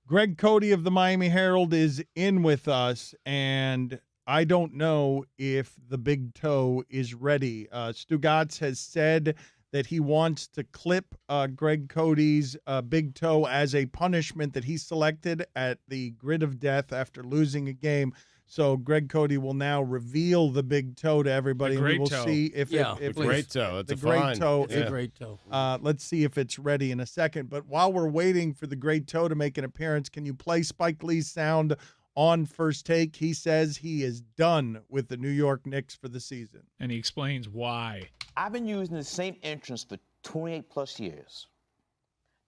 Greg Cote of the Miami Herald is in with us, and I don't know if the big toe is ready. Stugotz has said that he wants to clip Greg Cote's big toe as a punishment that he selected at the grid of death after losing a game. So Greg Cote will now reveal the big toe to everybody. The great we will toe. see if the great toe. It's the a great fine. toe. It's a great toe. Let's see if it's ready in a second. But while we're waiting for the great toe to make an appearance, can you play Spike Lee's sound on First Take? He says he is done with the New York Knicks for the season. And he explains why. I've been using the same entrance for 28 plus years.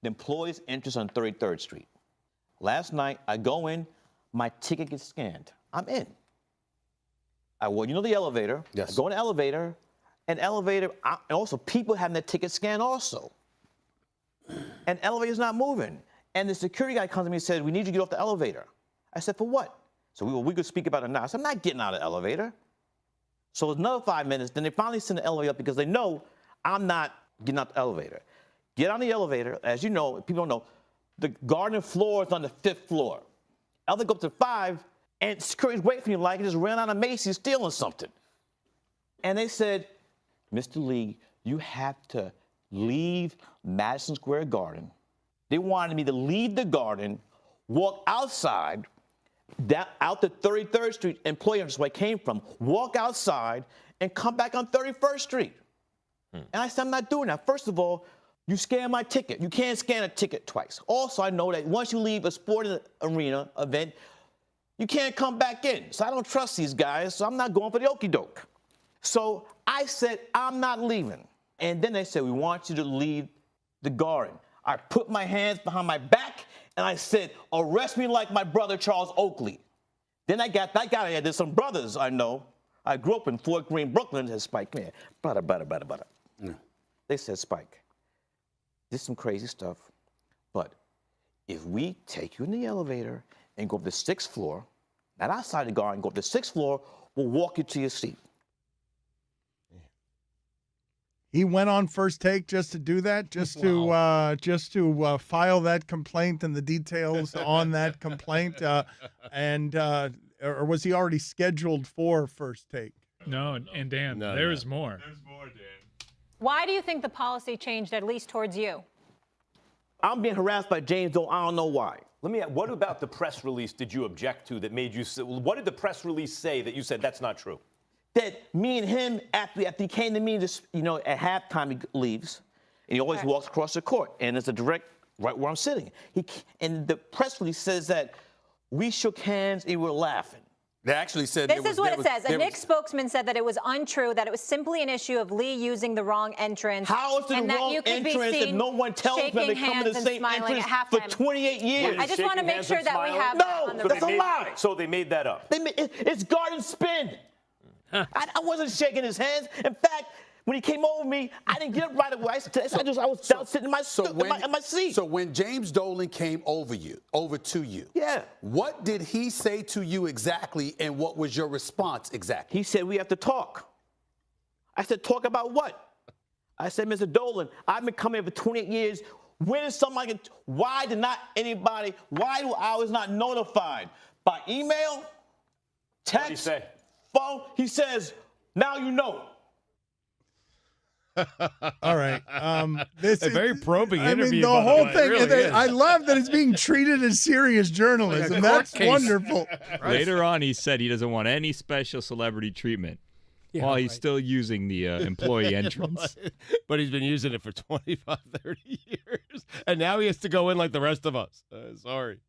The employee's entrance on 33rd Street. Last night, I go in, my ticket gets scanned. I'm in. The elevator. Yes. I go in the elevator, and also people having their ticket scanned also. And elevator's not moving. And the security guy comes to me and says, "We need you to get off the elevator." I said, "For what?" So we could speak about it now. I said, "I'm not getting out of the elevator." So it's another 5 minutes. Then they finally send the elevator up because they know I'm not getting out the elevator. Get on the elevator. As you know, people don't know, the garden floor is on the 5th floor. Elevator go up to 5, and security's waiting for you like it just ran out of Macy's stealing something. And they said, "Mr. Lee, you have to leave Madison Square Garden." They wanted me to leave the garden, walk outside, out to 33rd Street, employee entrance where I came from, walk outside, and come back on 31st Street. And I said, "I'm not doing that. First of all, you scan my ticket. You can't scan a ticket twice. Also, I know that once you leave a sporting arena event, you can't come back in. So I don't trust these guys, so I'm not going for the okie doke." So I said, "I'm not leaving." And then they said, "We want you to leave the garden." I put my hands behind my back, and I said, "Arrest me like my brother Charles Oakley." Then I got here. There's some brothers I know. I grew up in Fort Greene, Brooklyn. Said, "Spike, man, brother. Yeah. They said, "Spike, this is some crazy stuff, but if we take you in the elevator and go up the 6th floor, not outside the garden, go up the 6th floor, we'll walk you to your seat." He went on First Take just to do that, just to file that complaint and the details on that complaint, or was he already scheduled for First Take? No, and Dan, there's more. There's more, Dan. Why do you think the policy changed, at least towards you? I'm being harassed by James Dolan. I don't know why. Let me ask, what about the press release did you object to that made you say, what did the press release say that you said that's not true? That me and him, after he came to me, just, at halftime he leaves, and he always walks across the court, and it's a direct right where I'm sitting. And the press release says that we shook hands and we were laughing. They actually said this is what it says. A Knicks spokesman said that it was untrue, that it was simply an issue of Lee using the wrong entrance. How is it the wrong entrance if no one tells them they come in the same entrance for 28 years? I just want to make sure that we have that on the record. That's a lie. So they made that up. It's garden spin. I wasn't shaking his hands. In fact, when he came over me, I didn't get up right away. I was down sitting in my seat. So when James Dolan came over to you, yeah, what did he say to you exactly, and what was your response exactly? He said, "We have to talk." I said, "Talk about what?" I said, "Mr. Dolan, I've been coming here for 28 years. When is somebody? Why do I was not notified? By email, text, what did he say? Phone?" He says, "Now you know." All right. This a very probing interview. The whole thing. Really I love that it's being treated as serious journalism. That's wonderful. Later on, he said he doesn't want any special celebrity treatment while he's still using the employee entrance. But he's been using it for 25, 30 years. And now he has to go in like the rest of us. Sorry.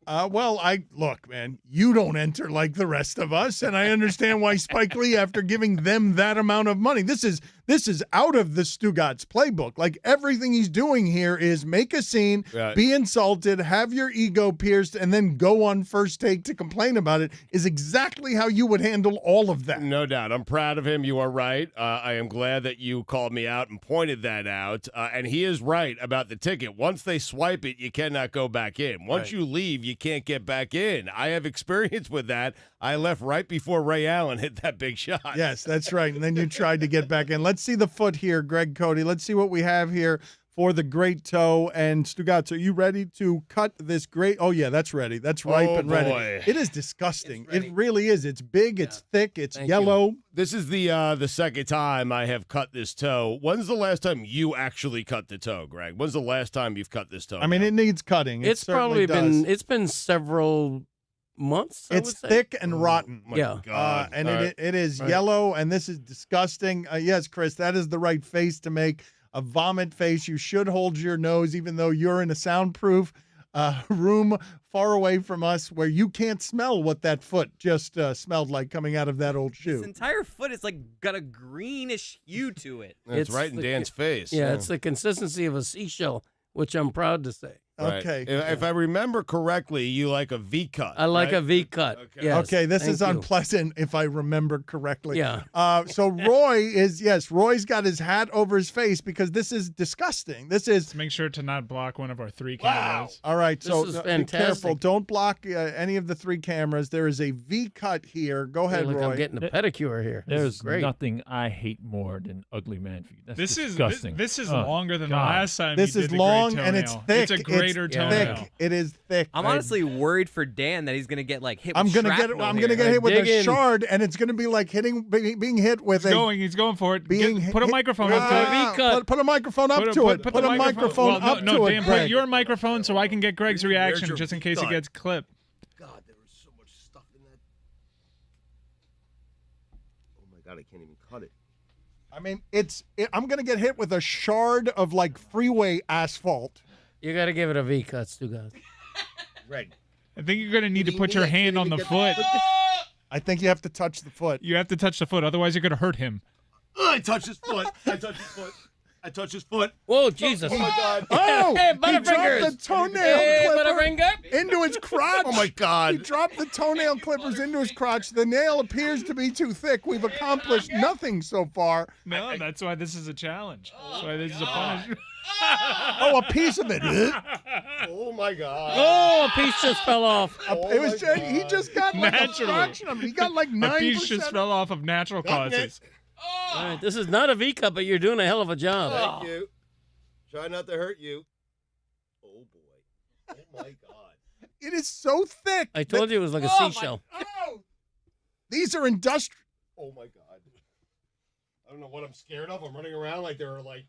Look, man, you don't enter like the rest of us, and I understand why Spike Lee, after giving them that amount of money, this is This is out of the Stugotz playbook. Like, everything he's doing here is make a scene, be insulted, have your ego pierced, and then go on First Take to complain about it is exactly how you would handle all of that. No doubt. I'm proud of him. You are right. I am glad that you called me out and pointed that out. And he is right about the ticket. Once they swipe it, you cannot go back in. Once you leave, you can't get back in. I have experience with that. I left right before Ray Allen hit that big shot. Yes, that's right. And then you tried to get back in. Let's see the foot here, Greg Cote. Let's see what we have here for the great toe. And Stugotz, are you ready to cut this great? Oh, yeah, that's ready. That's ripe and ready. It is disgusting. It really is. It's big. It's thick. It's yellow. This is the second time I have cut this toe. When's the last time you actually cut the toe, Greg? When's the last time you've cut this toe? I mean, it needs cutting. It's probably been several months. It's thick and rotten. God. And it is yellow, and this is disgusting. Yes, Chris, that is the right face to make. A vomit face. You should hold your nose, even though you're in a soundproof room far away from us where you can't smell what that foot just smelled like coming out of that old shoe. His entire foot is like got a greenish hue to it. It's right in Dan's face. Yeah, it's the consistency of a seashell, which I'm proud to say. Right. Okay. If I remember correctly, you like a V cut. I like a V cut. Okay. Yes, Okay, this thank is you. unpleasant if I remember correctly. Yeah. So Roy's got his hat over his face because this is disgusting. This is. Let's make sure to not block one of our 3 cameras. All right, so This is be careful. fantastic. Don't block any of the 3 cameras. There is a V cut here. Go ahead, Like Roy. I'm getting a pedicure here. This is There's great. nothing I hate more than ugly man feet. That's This disgusting. is Oh, longer than God. the last time. This you is did the great long and it's toenail. thick. It's a greater It's toenail. thick. It is thick. I'm honestly worried for Dan that he's gonna get like hit. I'm with gonna get shrapnel I'm here. gonna get hit with Dig a in. shard, and it's gonna be like being hit with He's going for it. Put a microphone up to it. Put a microphone up to it. Put a microphone up no, to Dan, it. put Greg. your microphone so I can get Greg's reaction your just in case it gun? gets clipped. God, there was so much stuff in that. Oh my God, I can't even cut it. I mean, I'm gonna get hit with a shard of like freeway asphalt. You got to give it a V cut, Stugotz. Greg. I think you're going to need to put your hand on the foot. I think you have to touch the foot. You have to touch the foot, otherwise you're going to hurt him. I touched his foot. I touched his foot. I touched his foot. Whoa, Jesus. Oh my God. Oh, Hey, he dropped Butterfingers. the toenail Hey, clipper Butterfinger. into his crotch. Oh my God. He dropped the toenail clippers into his crotch. The nail appears to be too thick. We've accomplished nothing so far. No, that's why this is a challenge. That's why this is a punishment. Oh, a piece of it. Oh my God. Oh, a piece just fell off. It was he just got like a Naturally. fraction of it. He got like 9%. A piece just fell off of natural causes. All right, this is not a V cut, but you're doing a hell of a job. Thank you. Try not to hurt you. Oh boy. Oh my God. It is so thick. I told you it was like a seashell. These are industrial. Oh my God. I don't know what I'm scared of. I'm running around like there are like,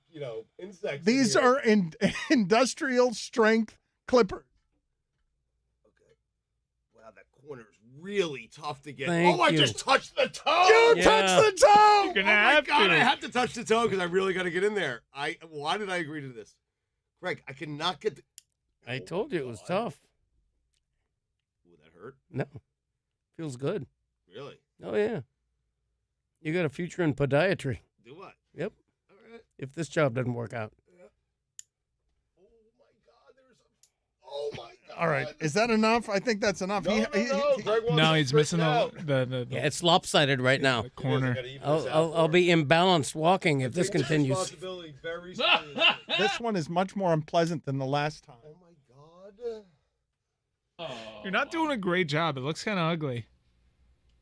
insects. These are industrial strength clippers. Okay. Wow, that corner is really tough to get. Thank I you. just touched the toe. You touched the toe. You're gonna Oh my have God, to. I have to touch the toe because I really got to get in there. Why did I agree to this? Greg, I cannot get the. I told you it was tough. Ooh, that hurt. No. Feels good. Really? Oh, yeah. You got a future in podiatry. Do what? Yep. All right. If this job doesn't work out. Oh my God. All right. Is that enough? I think that's enough. No, Greg wants No, it he's straightened missing out. the Yeah, it's lopsided right now. corner. I'll be imbalanced walking if this Take this continues. responsibility very seriously. This one is much more unpleasant than the last time. Oh my God. You're not doing a great job. It looks kind of ugly.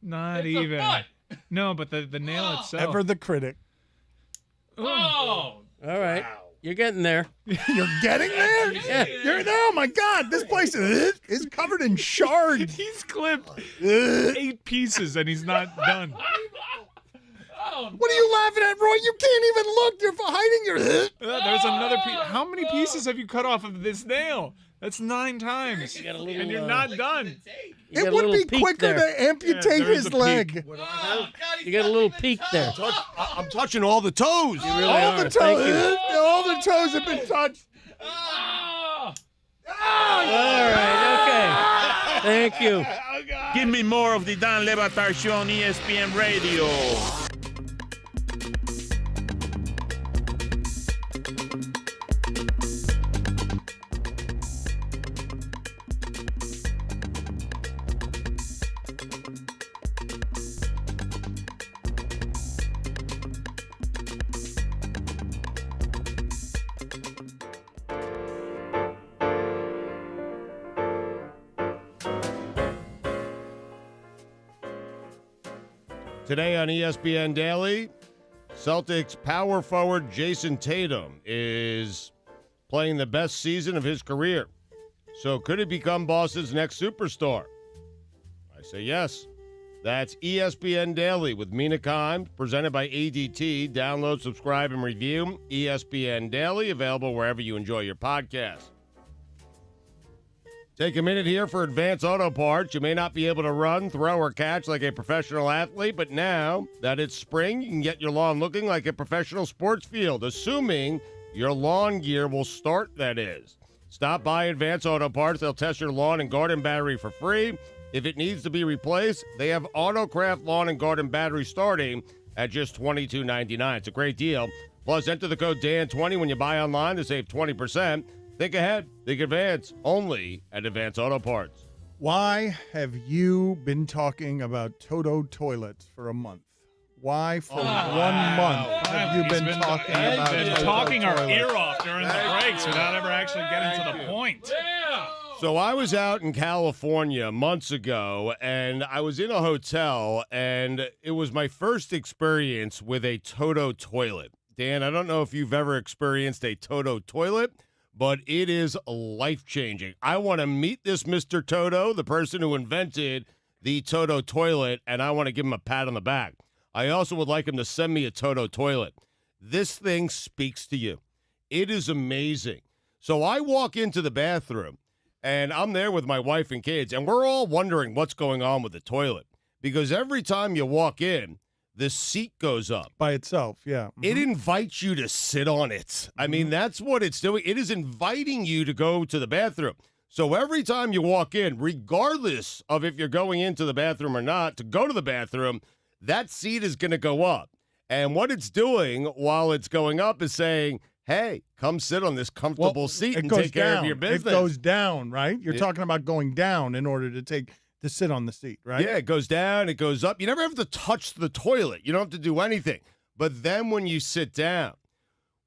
Not even. No, but the nail itself. Ever the critic. Oh. All right. You're getting there. You're getting there? Yeah. Oh my God, this place is covered in shards. He's clipped 8 pieces and he's not done. What are you laughing at, Roy? You can't even look. You're hiding your. There's another piece. How many pieces have you cut off of this nail? That's 9 times. And you're not done. You got It a would little be peak quicker there. to amputate there is his a peak. leg. You got a little peak there. I'm touching all the toes. You really All are. the Thank you. toes. All the toes have been touched. All right. Okay. Thank you. Give me more of the Dan Le Batard Show on ESPN Radio. Today on ESPN Daily, Celtics power forward Jason Tatum is playing the best season of his career. So could he become Boston's next superstar? I say yes. That's ESPN Daily with Mina Kimes, presented by ADT. Download, subscribe, and review ESPN Daily, available wherever you enjoy your podcasts. Take a minute here for Advance Auto Parts. You may not be able to run, throw, or catch like a professional athlete, but now that it's spring, you can get your lawn looking like a professional sports field, assuming your lawn gear will start, that is. Stop by Advance Auto Parts. They'll test your lawn and garden battery for free. If it needs to be replaced, they have Autocraft lawn and garden batteries starting at just $22.99. It's a great deal. Plus, enter the code DAN20 when you buy online to save 20%. Think ahead. Think Advance. Only at Advance Auto Parts. Why have you been talking about Toto toilets for a month? Why for 1 month have you been talking about Toto talking our toilets? ear off during the breaks without ever actually getting to the point. So I was out in California months ago, and I was in a hotel, and it was my first experience with a Toto toilet. Dan, I don't know if you've ever experienced a Toto toilet, but it is life-changing. I want to meet this Mr. Toto, the person who invented the Toto toilet, and I want to give him a pat on the back. I also would like him to send me a Toto toilet. This thing speaks to you. It is amazing. So I walk into the bathroom, and I'm there with my wife and kids, and we're all wondering what's going on with the toilet. Because every time you walk in, the seat goes up. By itself, yeah. It invites you to sit on it. I mean, that's what it's doing. It is inviting you to go to the bathroom. So every time you walk in, regardless of if you're going into the bathroom or not, to go to the bathroom, that seat is going to go up. And what it's doing while it's going up is saying, hey, come sit on this comfortable seat and take care of your business. It goes down, right? You're talking about going down in order to sit on the seat, right? Yeah, it goes down, it goes up. You never have to touch the toilet. You don't have to do anything. But then when you sit down,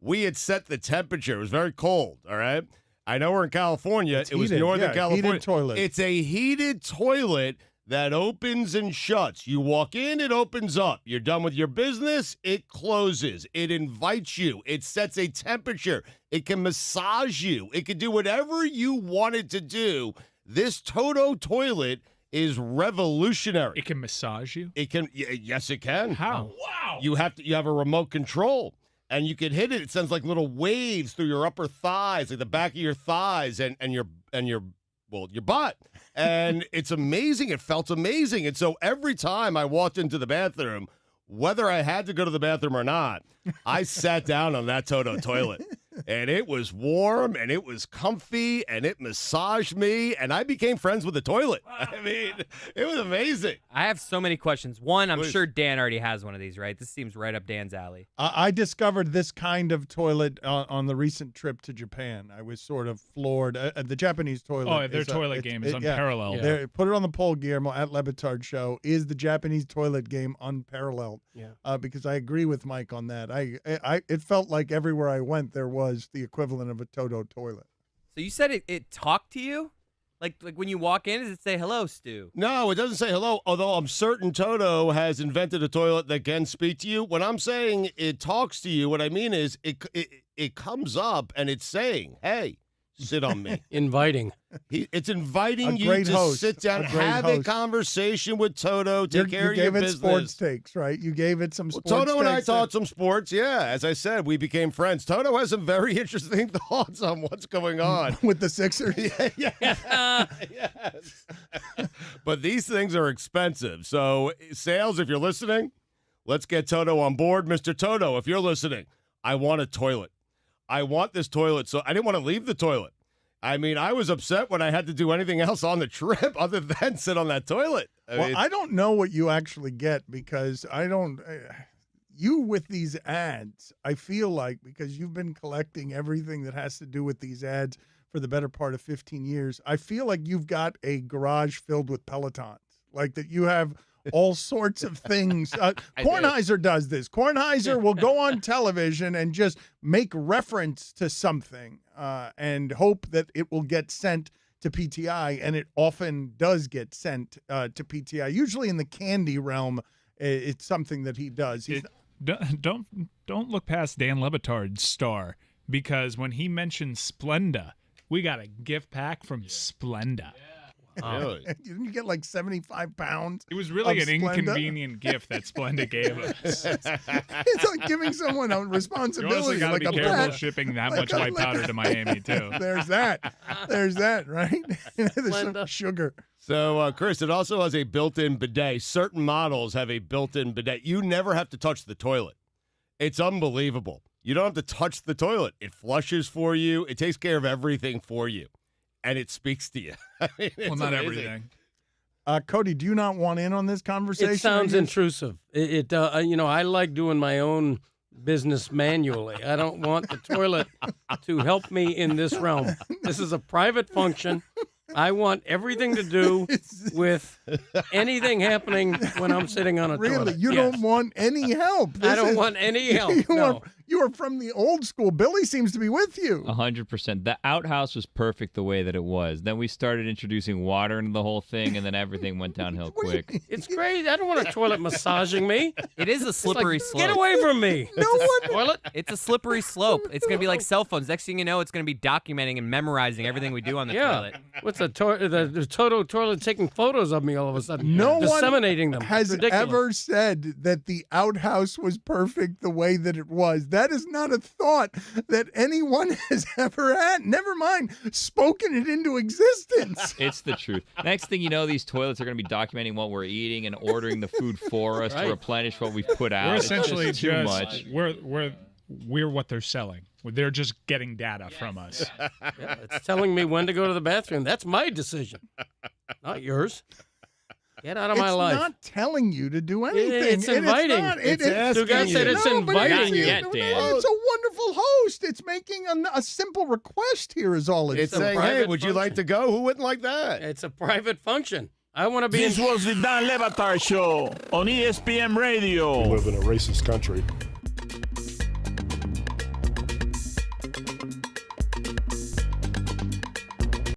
we had set the temperature. It was very cold, all right? I know we're in California. It was Northern California. Heated toilet. It's a heated toilet that opens and shuts. You walk in, it opens up. You're done with your business, it closes. It invites you. It sets a temperature. It can massage you. It can do whatever you want it to do. This Toto toilet is revolutionary. It can massage you? It can. Yes, it can. How? Wow. You have a remote control, and you can hit it. It sends like little waves through your upper thighs, like the back of your thighs, and your butt. And it's amazing. It felt amazing. And so every time I walked into the bathroom, whether I had to go to the bathroom or not, I sat down on that Toto toilet. And it was warm, and it was comfy, and it massaged me, and I became friends with the toilet. I mean, it was amazing. I have so many questions. One, I'm sure Dan already has one of these, right? This seems right up Dan's alley. I discovered this kind of toilet on the recent trip to Japan. I was sort of floored. The Japanese toilet. Oh, their toilet game is unparalleled. Yeah. Put it on the poll, Guillermo, at Batard Show. Is the Japanese toilet game unparalleled? Yeah. Because I agree with Mike on that. It felt like everywhere I went there was the equivalent of a Toto toilet. So you said it talked to you? Like when you walk in, does it say hello, Stu? No, it doesn't say hello, although I'm certain Toto has invented a toilet that can speak to you. When I'm saying it talks to you, what I mean is it comes up and it's saying, hey, sit on me. Inviting. It's inviting you to sit down, have a conversation with Toto, take care of your business. You gave it sports takes, right? You gave it some sports takes. Toto and I taught some sports, yeah. As I said, we became friends. Toto has some very interesting thoughts on what's going on. With the Sixers? Yes. But these things are expensive. So, sales, if you're listening, let's get Toto on board. Mr. Toto, if you're listening, I want a toilet. I want this toilet. So I didn't want to leave the toilet. I mean, I was upset when I had to do anything else on the trip other than sit on that toilet. I don't know what you actually get because I don't. You with these ads, I feel like, because you've been collecting everything that has to do with these ads for the better part of 15 years, I feel like you've got a garage filled with Pelotons. Like that you have all sorts of things. Kornheiser does this. Kornheiser will go on television and just make reference to something and hope that it will get sent to PTI, and it often does get sent to PTI, usually in the candy realm. It's something that he does. Don't look past Dan Le Batard's star, because when he mentioned Splenda, we got a gift pack from Splenda. Really? Didn't you get like 75 pounds? It was really of an Splenda? Inconvenient gift that Splenda gave us. It's like giving someone a You responsibility. also got to like be a careful pet. shipping that much white powder to Miami, too. There's that, right? There's some sugar. So, Chris, it also has a built-in bidet. Certain models have a built-in bidet. You never have to touch the toilet. It's unbelievable. You don't have to touch the toilet. It flushes for you. It takes care of everything for you. And it speaks to you. I mean, Well, not amazing. everything. Cody, do you not want in on this conversation? It sounds intrusive. I like doing my own business manually. I don't want the toilet to help me in this realm. This is a private function. I want everything to do with anything happening when I'm sitting on a toilet. Really? You Yes. don't want any help? I don't want any help. No. You are from the old school. Billy seems to be with you. 100%. The outhouse was perfect the way that it was. Then we started introducing water into the whole thing, and then everything went downhill quick. It's great. I don't want a toilet massaging me. It is a slippery slope. Get away from me. Toilet. It's a slippery slope. It's going to be like cell phones. Next thing you know, it's going to be documenting and memorizing everything we do on the toilet. What's the Toto toilet taking photos of me all of a sudden? No disseminating one them. has It's ridiculous. ever said that the outhouse was perfect the way that it was. That is not a thought that anyone has ever had. Never mind spoken it into existence. It's the truth. Next thing you know, these toilets are going to be documenting what we're eating and ordering the food for us to Right. replenish what we've put out. We're It's essentially just too much. we're what they're selling. They're just getting data from us. Yeah, it's telling me when to go to the bathroom. That's my decision, not yours. Get out of my life. It's not telling you to do anything. It's inviting. It's not. You guys said it's inviting you. It's a wonderful host. It's making a simple request here is all It's doing. saying, hey, would you like to go? Who wouldn't like that? It's a private function. I want to be This was the Dan Le Batard Show on ESPN Radio. We live in a racist country.